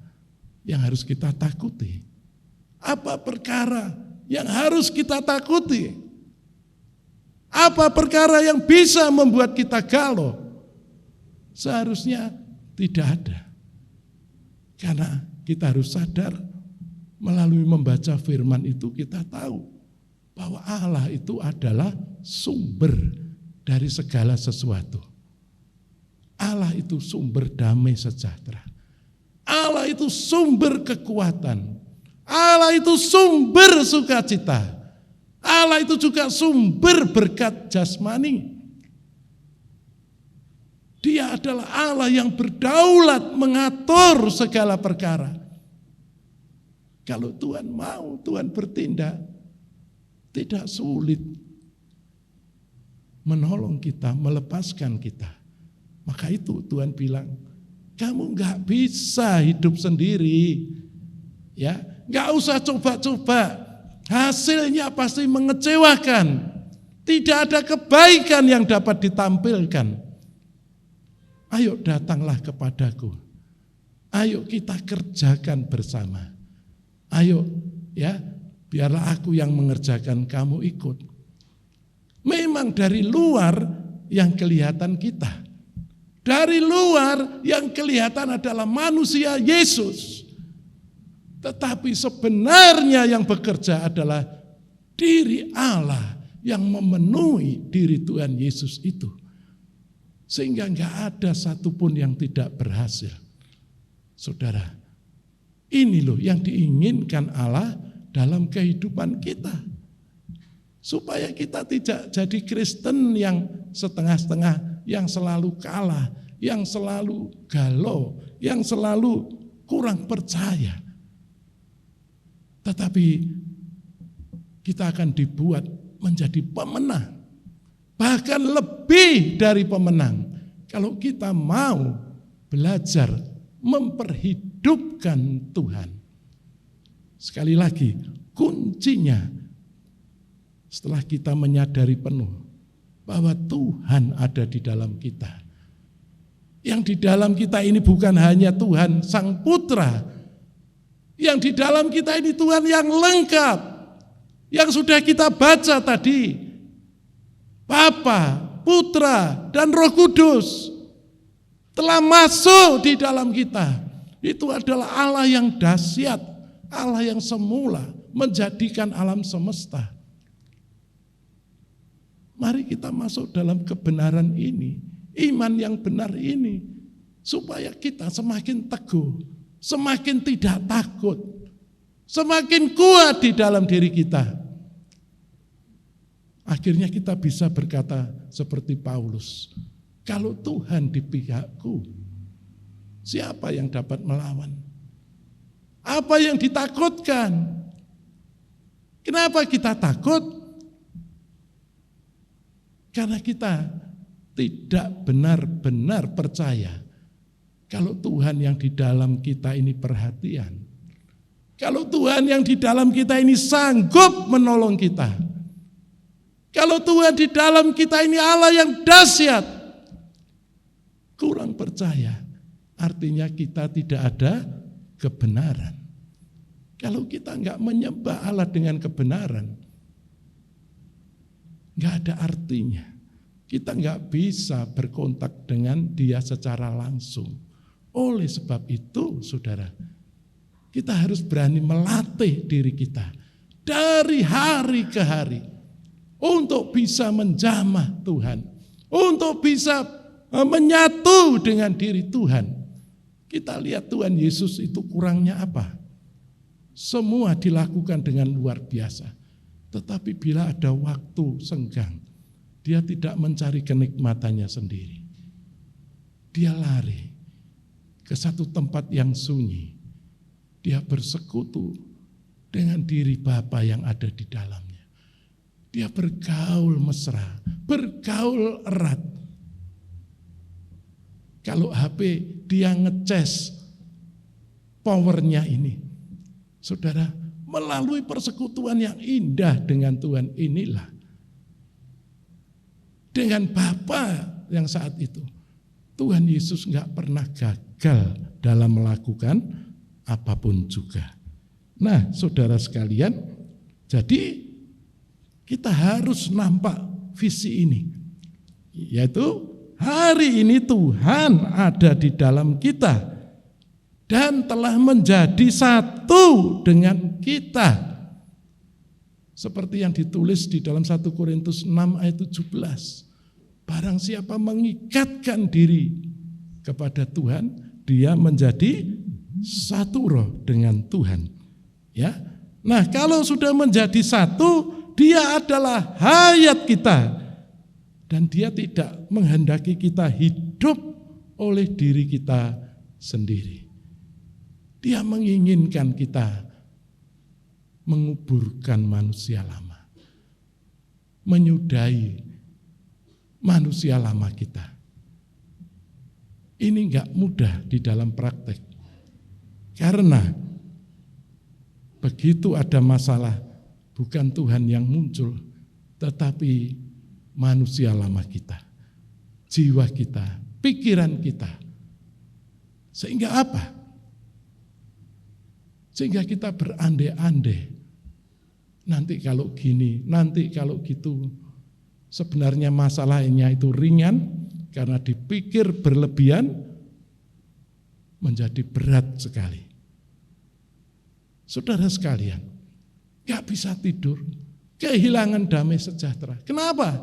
yang harus kita takuti? Apa perkara yang harus kita takuti? Apa perkara yang bisa membuat kita galau? Seharusnya tidak ada. Karena kita harus sadar melalui membaca firman itu kita tahu bahwa Allah itu adalah sumber dari segala sesuatu. Allah itu sumber damai sejahtera. Allah itu sumber kekuatan. Allah itu sumber sukacita. Allah itu juga sumber berkat jasmani. Dia adalah Allah yang berdaulat mengatur segala perkara. Kalau Tuhan mau, Tuhan bertindak, tidak sulit menolong kita, melepaskan kita. Maka itu Tuhan bilang, kamu gak bisa hidup sendiri. Ya, gak usah coba-coba. Hasilnya pasti mengecewakan. Tidak ada kebaikan yang dapat ditampilkan. Ayo datanglah kepadaku. Ayo kita kerjakan bersama. Ayo ya, biarlah aku yang mengerjakan, kamu ikut. Memang dari luar yang kelihatan kita. Dari luar yang kelihatan adalah manusia Yesus. Tetapi sebenarnya yang bekerja adalah diri Allah yang memenuhi diri Tuhan Yesus itu. Sehingga enggak ada satupun yang tidak berhasil. Saudara, ini loh yang diinginkan Allah dalam kehidupan kita. Supaya kita tidak jadi Kristen yang setengah-setengah, yang selalu kalah, yang selalu galau, yang selalu kurang percaya. Tetapi kita akan dibuat menjadi pemenang. Bahkan lebih dari pemenang. Kalau kita mau belajar memperhidupkan Tuhan. Sekali lagi, kuncinya setelah kita menyadari penuh bahwa Tuhan ada di dalam kita. Yang di dalam kita ini bukan hanya Tuhan Sang Putra. Yang di dalam kita ini Tuhan yang lengkap. Yang sudah kita baca tadi. Bapa, Putra, dan Roh Kudus telah masuk di dalam kita. Itu adalah Allah yang dahsyat, Allah yang semula menjadikan alam semesta. Mari kita masuk dalam kebenaran ini, iman yang benar ini, supaya kita semakin teguh, semakin tidak takut, semakin kuat di dalam diri kita. Akhirnya kita bisa berkata seperti Paulus, kalau Tuhan di pihakku, siapa yang dapat melawan? Apa yang ditakutkan? Kenapa kita takut? Karena kita tidak benar-benar percaya Kalau Tuhan yang di dalam kita ini perhatian, kalau Tuhan yang di dalam kita ini sanggup menolong kita, kalau Tuhan di dalam kita ini Allah yang dahsyat, kurang percaya, artinya kita tidak ada kebenaran. Kalau kita enggak menyembah Allah dengan kebenaran, enggak ada artinya. Kita enggak bisa berkontak dengan Dia secara langsung. Oleh sebab itu, saudara, kita harus berani melatih diri kita dari hari ke hari untuk bisa menjamah Tuhan, untuk bisa menyatu dengan diri Tuhan. Kita lihat Tuhan Yesus itu kurangnya apa? Semua dilakukan dengan luar biasa. Tetapi bila ada waktu senggang, Dia tidak mencari kenikmatannya sendiri. Dia lari ke satu tempat yang sunyi. Dia bersekutu dengan diri Bapa yang ada di dalamnya. Dia bergaul mesra, bergaul erat. Kalau HP dia ngecas powernya ini, saudara, melalui persekutuan yang indah dengan Tuhan inilah, dengan Bapa yang saat itu, Tuhan Yesus enggak pernah gagal dalam melakukan apapun juga. Nah, saudara sekalian, jadi kita harus nampak visi ini, yaitu hari ini Tuhan ada di dalam kita dan telah menjadi satu dengan kita. Seperti yang ditulis di dalam 1 Korintus 6 ayat 17. Barang siapa mengikatkan diri kepada Tuhan, dia menjadi satu roh dengan Tuhan. Ya. Nah, kalau sudah menjadi satu, dia adalah hayat kita. Dan dia tidak menghendaki kita hidup oleh diri kita sendiri. Dia menginginkan kita menguburkan manusia lama, menyudahi manusia lama kita. Ini enggak mudah di dalam praktek. Karena begitu ada masalah, bukan Tuhan yang muncul, tetapi manusia lama kita, jiwa kita, pikiran kita. Sehingga apa? Sehingga kita berandai-andai. Nanti kalau gini, nanti kalau gitu. Sebenarnya masalahnya itu ringan, karena dipikir berlebihan, menjadi berat sekali. Saudara sekalian, gak bisa tidur, kehilangan damai sejahtera. Kenapa?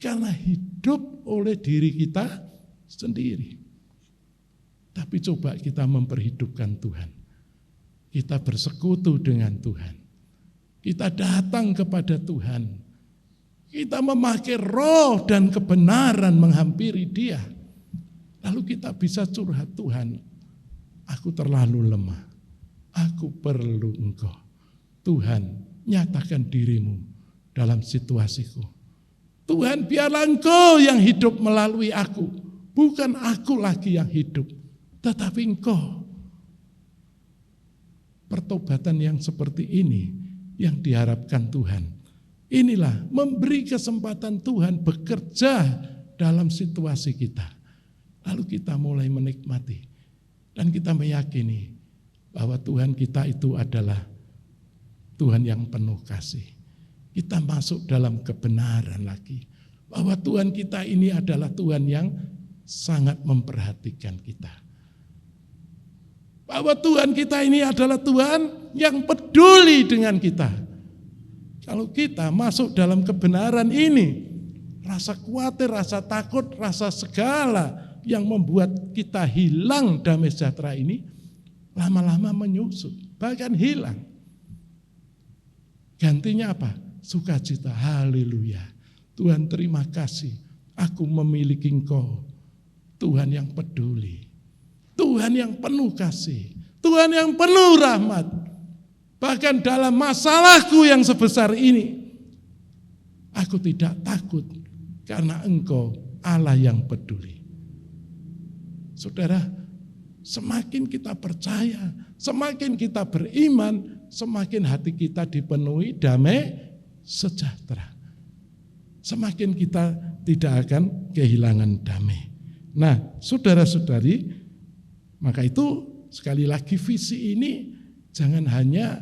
Karena hidup oleh diri kita sendiri. Tapi coba kita memperhidupkan Tuhan. Kita bersekutu dengan Tuhan. Kita datang kepada Tuhan. Kita memakai roh dan kebenaran menghampiri Dia. Lalu kita bisa curhat, Tuhan, aku terlalu lemah. Aku perlu Engkau. Tuhan, nyatakan diri-Mu dalam situasiku. Tuhan, biarlah Engkau yang hidup melalui aku. Bukan aku lagi yang hidup, tetapi Engkau. Pertobatan yang seperti ini yang diharapkan Tuhan. Inilah memberi kesempatan Tuhan bekerja dalam situasi kita. Lalu kita mulai menikmati. Dan kita meyakini bahwa Tuhan kita itu adalah Tuhan yang penuh kasih. Kita masuk dalam kebenaran lagi. Bahwa Tuhan kita ini adalah Tuhan yang sangat memperhatikan kita. Bahwa Tuhan kita ini adalah Tuhan yang peduli dengan kita. Kalau kita masuk dalam kebenaran ini, rasa khawatir, rasa takut, rasa segala yang membuat kita hilang damai sejahtera ini, lama-lama menyusut, bahkan hilang. Gantinya apa? Sukacita, haleluya. Tuhan terima kasih, aku memiliki Engkau. Tuhan yang peduli, Tuhan yang penuh kasih, Tuhan yang penuh rahmat. Bahkan dalam masalahku yang sebesar ini, aku tidak takut karena Engkau Allah yang peduli. Saudara, semakin kita percaya, semakin kita beriman, semakin hati kita dipenuhi damai sejahtera. Semakin kita tidak akan kehilangan damai. Nah, saudara-saudari, maka itu sekali lagi visi ini jangan hanya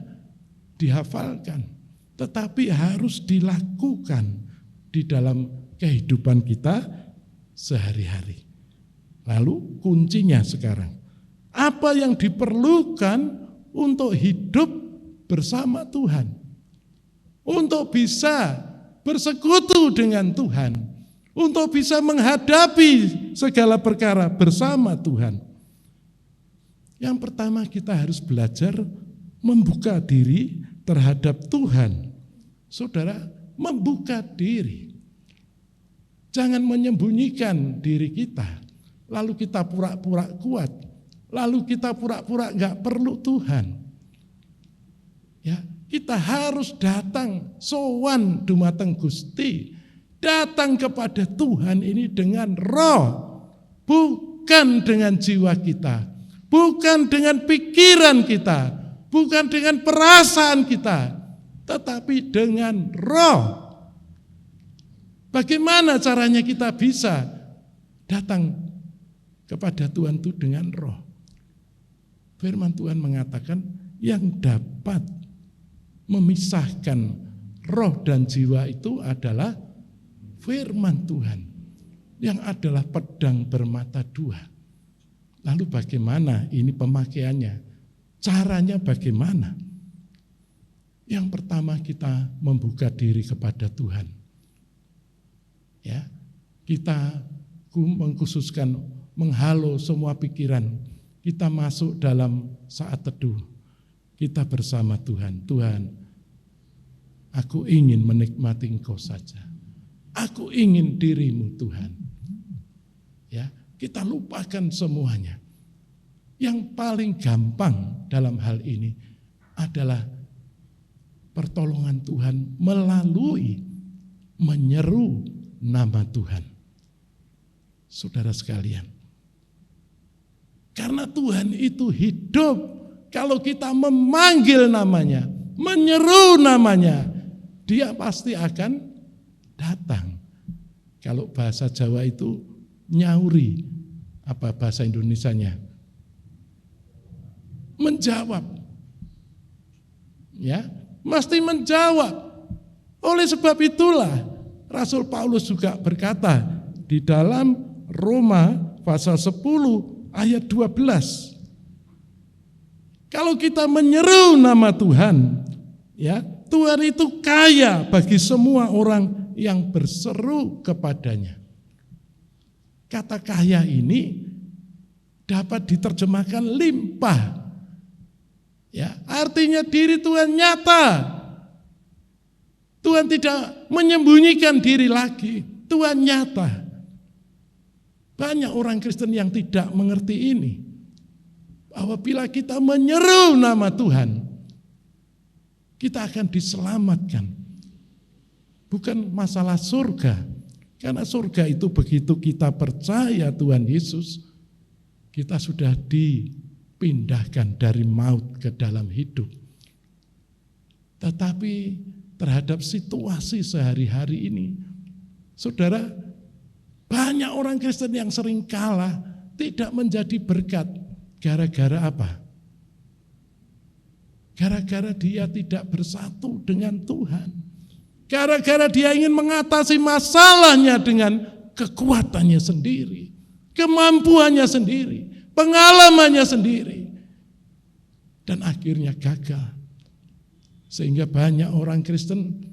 dihafalkan, tetapi harus dilakukan di dalam kehidupan kita sehari-hari. Lalu kuncinya sekarang, apa yang diperlukan untuk hidup bersama Tuhan? Untuk bisa bersekutu dengan Tuhan, untuk bisa menghadapi segala perkara bersama Tuhan. Yang pertama kita harus belajar membuka diri terhadap Tuhan. Saudara, membuka diri. Jangan menyembunyikan diri kita, lalu kita pura-pura kuat, lalu kita pura-pura enggak perlu Tuhan. Ya, kita harus datang sowan dumateng Gusti, datang kepada Tuhan ini dengan roh, bukan dengan jiwa kita, bukan dengan pikiran kita, bukan dengan perasaan kita, tetapi dengan roh. Bagaimana caranya kita bisa datang kepada Tuhan itu dengan roh? Firman Tuhan mengatakan yang dapat memisahkan roh dan jiwa itu adalah firman Tuhan yang adalah pedang bermata dua. Lalu bagaimana ini pemakaiannya? Caranya bagaimana? Yang pertama kita membuka diri kepada Tuhan. Ya, kita mengkhususkan menghalau semua pikiran. Kita masuk dalam saat teduh. Kita bersama Tuhan. Tuhan, aku ingin menikmati Engkau saja. Aku ingin diri-Mu Tuhan. Ya, kita lupakan semuanya. Yang paling gampang dalam hal ini adalah pertolongan Tuhan melalui menyeru nama Tuhan. Saudara sekalian, karena Tuhan itu hidup. Kalau kita memanggil namanya, menyeru namanya, Dia pasti akan datang. Kalau bahasa Jawa itu nyauri, apa bahasa Indonesianya? Menjawab. Ya, mesti menjawab. Oleh sebab itulah Rasul Paulus juga berkata di dalam Roma pasal 10 ayat 12. Kalau kita menyeru nama Tuhan, ya, Tuhan itu kaya bagi semua orang yang berseru kepadanya. Kata kaya ini dapat diterjemahkan limpah. Ya, artinya diri Tuhan nyata. Tuhan tidak menyembunyikan diri lagi. Tuhan nyata. Banyak orang Kristen yang tidak mengerti ini. Bahwa bila kita menyeru nama Tuhan, kita akan diselamatkan. Bukan masalah surga. Karena surga itu begitu kita percaya Tuhan Yesus, kita sudah dipindahkan dari maut ke dalam hidup. Tetapi terhadap situasi sehari-hari ini, saudara, banyak orang Kristen yang sering kalah, tidak menjadi berkat. Gara-gara apa? Gara-gara dia tidak bersatu dengan Tuhan. Gara-gara dia ingin mengatasi masalahnya dengan kekuatannya sendiri, kemampuannya sendiri, pengalamannya sendiri. Dan akhirnya gagal. Sehingga banyak orang Kristen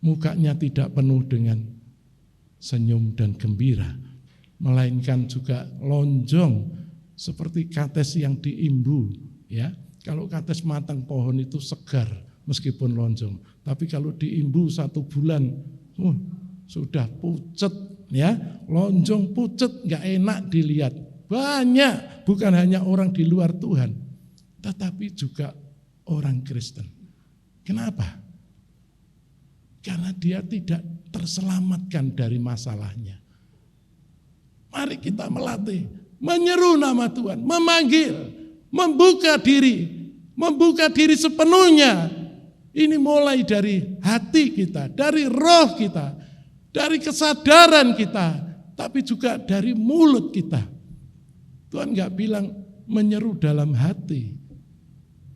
mukanya tidak penuh dengan senyum dan gembira, melainkan juga lonjong seperti kates yang diimbu, ya. Kalau kates matang pohon itu segar meskipun lonjong, tapi kalau diimbu 1 bulan, sudah pucet, ya, lonjong pucet, nggak enak dilihat. Banyak, bukan hanya orang di luar Tuhan, tetapi juga orang Kristen. Kenapa? Karena dia tidak terselamatkan dari masalahnya. Mari kita melatih menyeru nama Tuhan, memanggil, membuka diri sepenuhnya. Ini mulai dari hati kita, dari roh kita, dari kesadaran kita, tapi juga dari mulut kita. Tuhan nggak bilang menyeru dalam hati.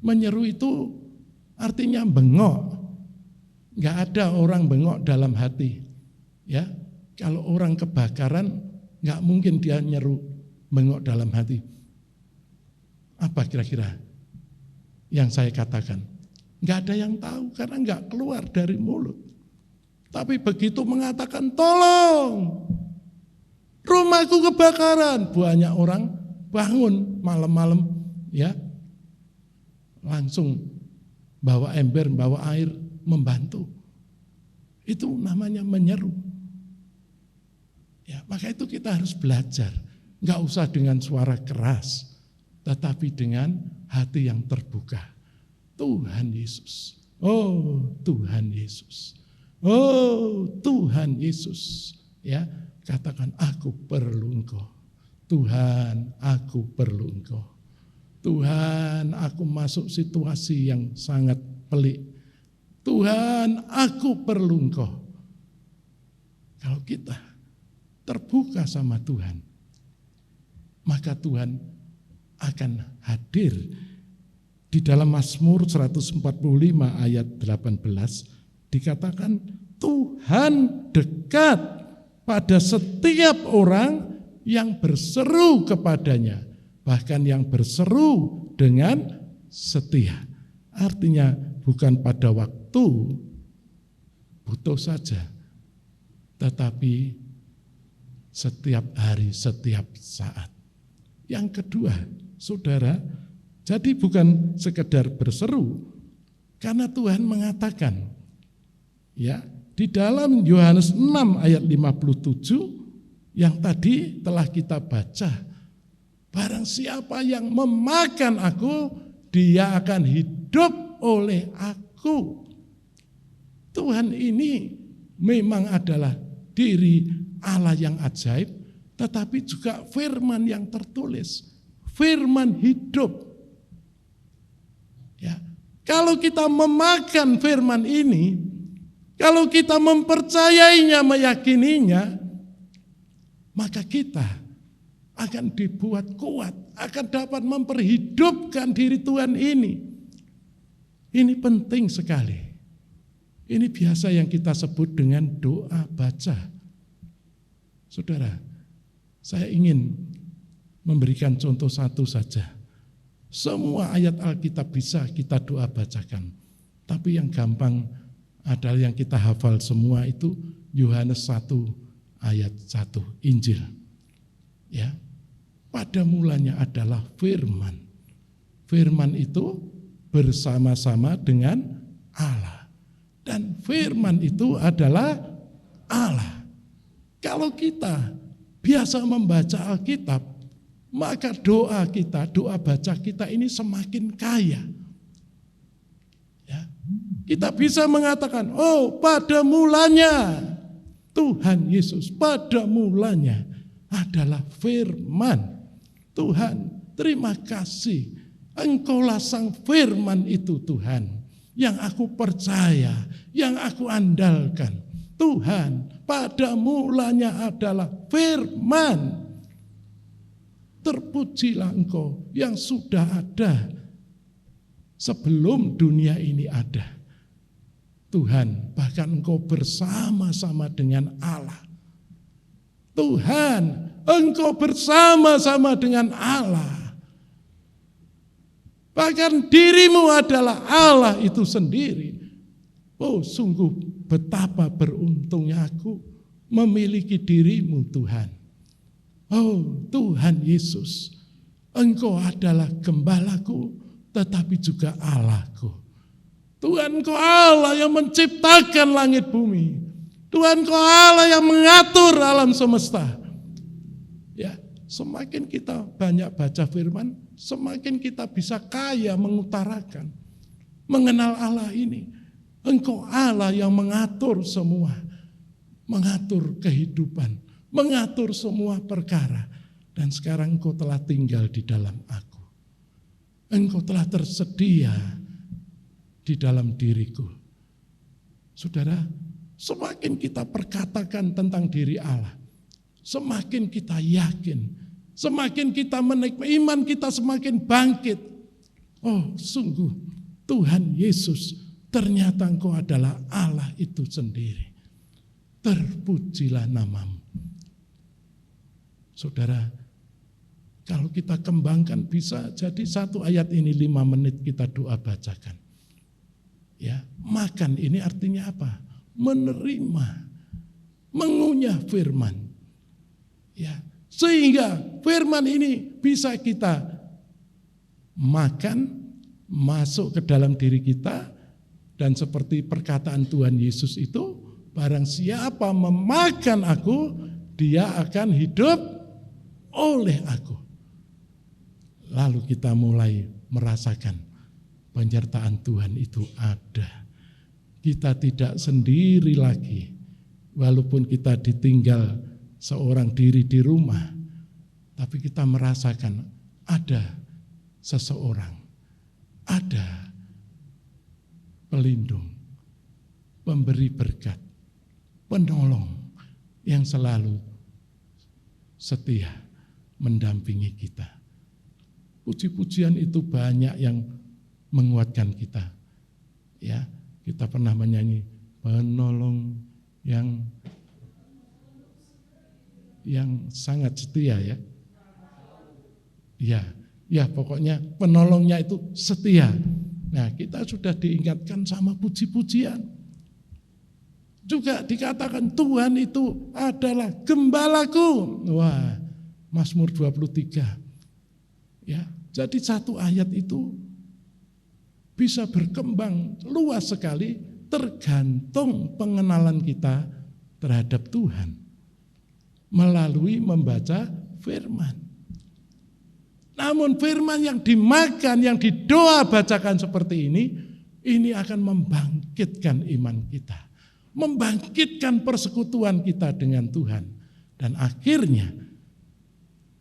Menyeru itu artinya bengok. Nggak ada orang bengok dalam hati. Ya, kalau orang kebakaran nggak mungkin dia nyeru bengok dalam hati. Apa kira-kira yang saya katakan? Nggak ada yang tahu karena nggak keluar dari mulut. Tapi begitu mengatakan tolong, rumahku kebakaran, banyak orang bangun malam-malam, ya, langsung bawa ember, bawa air, membantu. Itu namanya menyeru. Ya, maka itu kita harus belajar. Enggak usah dengan suara keras, tetapi dengan hati yang terbuka. Tuhan Yesus. Oh, Tuhan Yesus. Oh, Tuhan Yesus. Ya, katakan aku perlu Engkau. Tuhan, aku perlu Engkau. Tuhan, aku masuk situasi yang sangat pelik. Tuhan, aku perlu Engkau. Kalau kita terbuka sama Tuhan, maka Tuhan akan hadir. Di dalam Mazmur 145 ayat 18 dikatakan Tuhan dekat pada setiap orang yang berseru kepadanya, bahkan yang berseru dengan setia. Artinya bukan pada waktu butuh saja, tetapi setiap hari, setiap saat. Yang kedua, saudara, jadi bukan sekedar berseru, karena Tuhan mengatakan, ya, di dalam Yohanes 6 ayat 57 yang tadi telah kita baca, barang siapa yang memakan aku, dia akan hidup oleh aku. Tuhan ini memang adalah diri Allah yang ajaib, tetapi juga firman yang tertulis, firman hidup. Ya, kalau kita memakan firman ini, kalau kita mempercayainya, meyakininya, maka kita akan dibuat kuat, akan dapat memperhidupkan diri Tuhan ini. Ini penting sekali. Ini biasa yang kita sebut dengan doa baca. Saudara, saya ingin memberikan contoh satu saja. Semua ayat Alkitab bisa kita doa bacakan. Tapi yang gampang adalah yang kita hafal semua itu Yohanes 1 ayat 1 Injil. Ya. Pada mulanya adalah firman. Firman itu bersama-sama dengan Allah. Dan firman itu adalah Allah. Kalau kita biasa membaca Alkitab, maka doa kita, doa baca kita ini semakin kaya. Ya. Kita bisa mengatakan, oh pada mulanya Tuhan Yesus, pada mulanya adalah firman. Tuhan, terima kasih. Engkaulah sang firman itu Tuhan, yang aku percaya, yang aku andalkan. Tuhan, pada mulanya adalah firman. Terpujilah Engkau yang sudah ada sebelum dunia ini ada. Tuhan, bahkan Engkau bersama-sama dengan Allah. Tuhan, Engkau bersama-sama dengan Allah. Bahkan dirimu adalah Allah itu sendiri. Oh, sungguh betapa beruntungnya aku memiliki dirimu Tuhan. Oh Tuhan Yesus, Engkau adalah gembalaku, tetapi juga Allahku. Tuhan, Engkau Allah yang menciptakan langit bumi. Tuhan, Engkau Allah yang mengatur alam semesta. Ya, semakin kita banyak baca firman, semakin kita bisa kaya mengutarakan, mengenal Allah ini. Engkau Allah yang mengatur semua, mengatur kehidupan, mengatur semua perkara. Dan sekarang engkau telah tinggal di dalam aku. Engkau telah tersedia di dalam diriku. Saudara, semakin kita perkatakan tentang diri Allah, semakin kita yakin, semakin kita menikmati, iman kita semakin bangkit. Oh, sungguh Tuhan Yesus, ternyata engkau adalah Allah itu sendiri. Terpujilah namamu. Saudara, kalau kita kembangkan bisa jadi satu ayat ini 5 menit kita doa bacakan. Ya, makan ini artinya apa? Menerima, mengunyah firman. Ya, sehingga firman ini bisa kita makan, masuk ke dalam diri kita, dan seperti perkataan Tuhan Yesus itu, barang siapa memakan aku, dia akan hidup oleh aku. Lalu kita mulai merasakan penyertaan Tuhan itu ada. Kita tidak sendiri lagi, walaupun kita ditinggal seorang diri di rumah, tapi kita merasakan ada seseorang, ada pelindung, pemberi berkat, penolong yang selalu setia mendampingi kita. Puji-pujian itu banyak yang menguatkan kita. Ya, kita pernah menyanyi penolong yang sangat setia ya. Ya, pokoknya penolongnya itu setia. Nah, kita sudah diingatkan sama puji-pujian. Juga dikatakan Tuhan itu adalah gembalaku. Wah, Mazmur 23. Ya, jadi satu ayat itu bisa berkembang luas sekali tergantung pengenalan kita terhadap Tuhan melalui membaca firman. Namun firman yang dimakan, yang didoa bacakan seperti ini akan membangkitkan iman kita, membangkitkan persekutuan kita dengan Tuhan. Dan akhirnya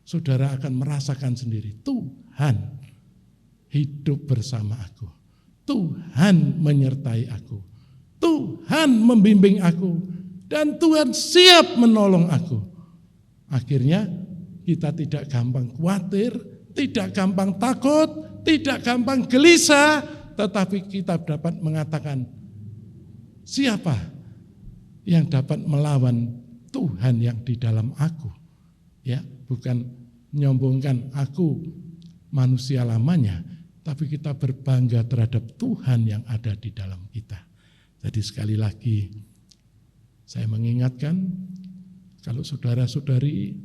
saudara akan merasakan sendiri, Tuhan hidup bersama aku, Tuhan menyertai aku, Tuhan membimbing aku, dan Tuhan siap menolong aku. Akhirnya kita tidak gampang khawatir, tidak gampang takut, tidak gampang gelisah, tetapi kita dapat mengatakan, siapa yang dapat melawan Tuhan yang di dalam aku? Ya, bukan menyombongkan aku manusia lamanya, tapi kita berbangga terhadap Tuhan yang ada di dalam kita. Jadi sekali lagi saya mengingatkan, kalau saudara-saudari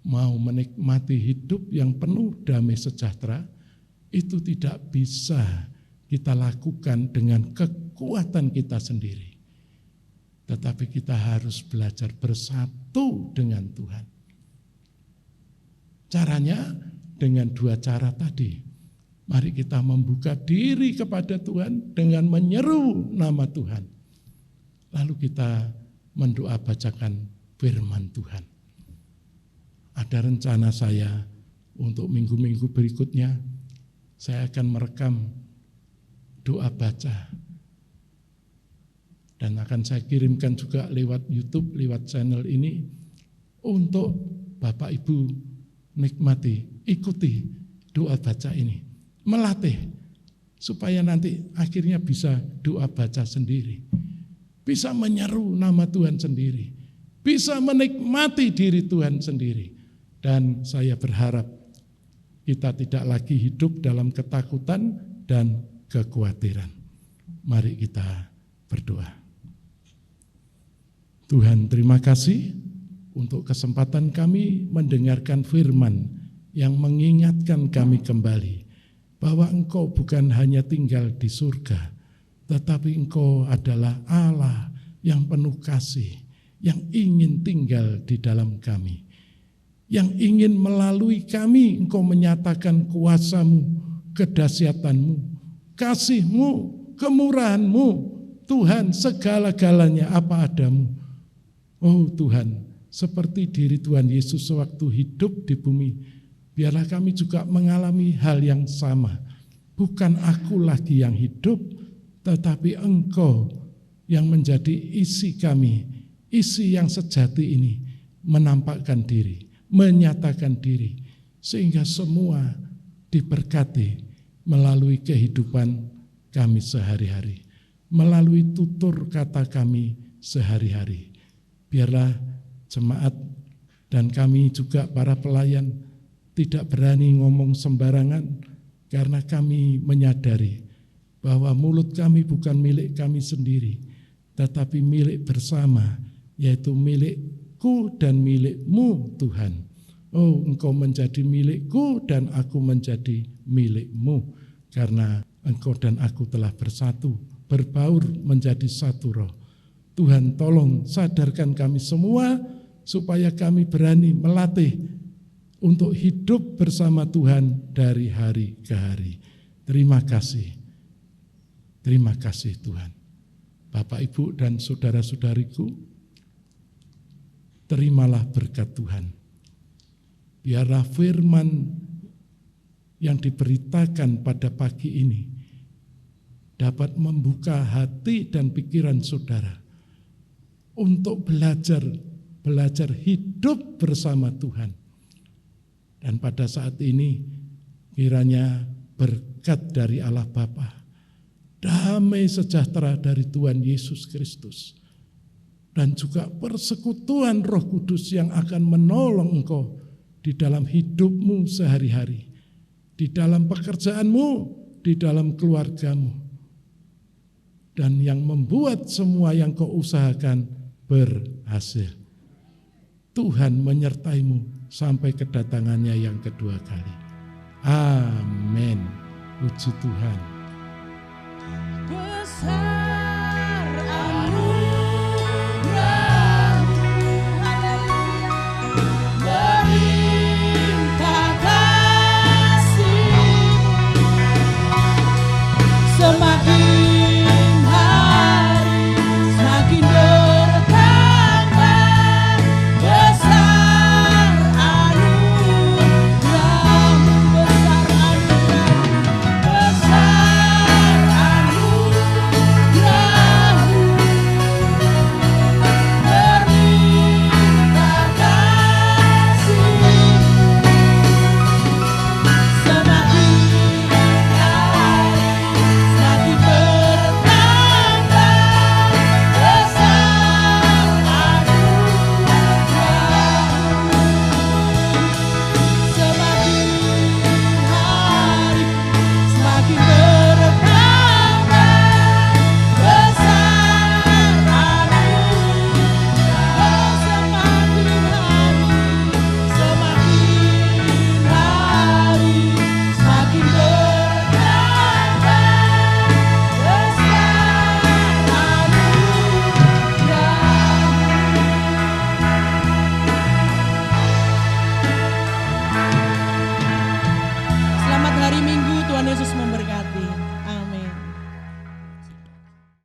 mau menikmati hidup yang penuh damai sejahtera, itu tidak bisa kita lakukan dengan kekuatan kita sendiri. Tetapi kita harus belajar bersatu dengan Tuhan. Caranya dengan 2 cara tadi. Mari kita membuka diri kepada Tuhan dengan menyeru nama Tuhan. Lalu kita mendoa bacakan firman Tuhan. Ada rencana saya untuk minggu-minggu berikutnya, saya akan merekam doa baca. Dan akan saya kirimkan juga lewat YouTube, lewat channel ini, untuk Bapak Ibu nikmati, ikuti doa baca ini. Melatih, supaya nanti akhirnya bisa doa baca sendiri. Bisa menyeru nama Tuhan sendiri. Bisa menikmati diri Tuhan sendiri. Dan saya berharap kita tidak lagi hidup dalam ketakutan dan kekhawatiran. Mari kita berdoa. Tuhan, terima kasih untuk kesempatan kami mendengarkan firman yang mengingatkan kami kembali bahwa Engkau bukan hanya tinggal di surga, tetapi Engkau adalah Allah yang penuh kasih, yang ingin tinggal di dalam kami, yang ingin melalui kami Engkau menyatakan kuasa-Mu, kedahsyatanmu, kasih-Mu, kemurahan-Mu, Tuhan segala-galanya apa adamu. Oh Tuhan, seperti diri Tuhan Yesus sewaktu hidup di bumi. Biarlah kami juga mengalami hal yang sama. Bukan aku lagi yang hidup, tetapi Engkau yang menjadi isi kami. Isi yang sejati ini menampakkan diri, menyatakan diri, sehingga semua diberkati melalui kehidupan kami sehari-hari, melalui tutur kata kami sehari-hari. Biarlah jemaat dan kami juga para pelayan tidak berani ngomong sembarangan, karena kami menyadari bahwa mulut kami bukan milik kami sendiri, tetapi milik bersama, yaitu milikku dan milikmu Tuhan. Oh, Engkau menjadi milikku dan aku menjadi milikmu, karena Engkau dan aku telah bersatu, berbaur menjadi satu roh. Tuhan, tolong sadarkan kami semua supaya kami berani melatih untuk hidup bersama Tuhan dari hari ke hari. Terima kasih Tuhan. Bapak, Ibu, dan saudara-saudariku, terimalah berkat Tuhan. Biarlah firman yang diberitakan pada pagi ini dapat membuka hati dan pikiran saudara untuk belajar hidup bersama Tuhan. Dan pada saat ini kiranya berkat dari Allah Bapa, damai sejahtera dari Tuhan Yesus Kristus, dan juga persekutuan Roh Kudus yang akan menolong engkau di dalam hidupmu sehari-hari, di dalam pekerjaanmu, di dalam keluargamu, dan yang membuat semua yang kau usahakan berhasil. Tuhan menyertaimu sampai kedatangannya yang kedua kali. Amin. Puji Tuhan.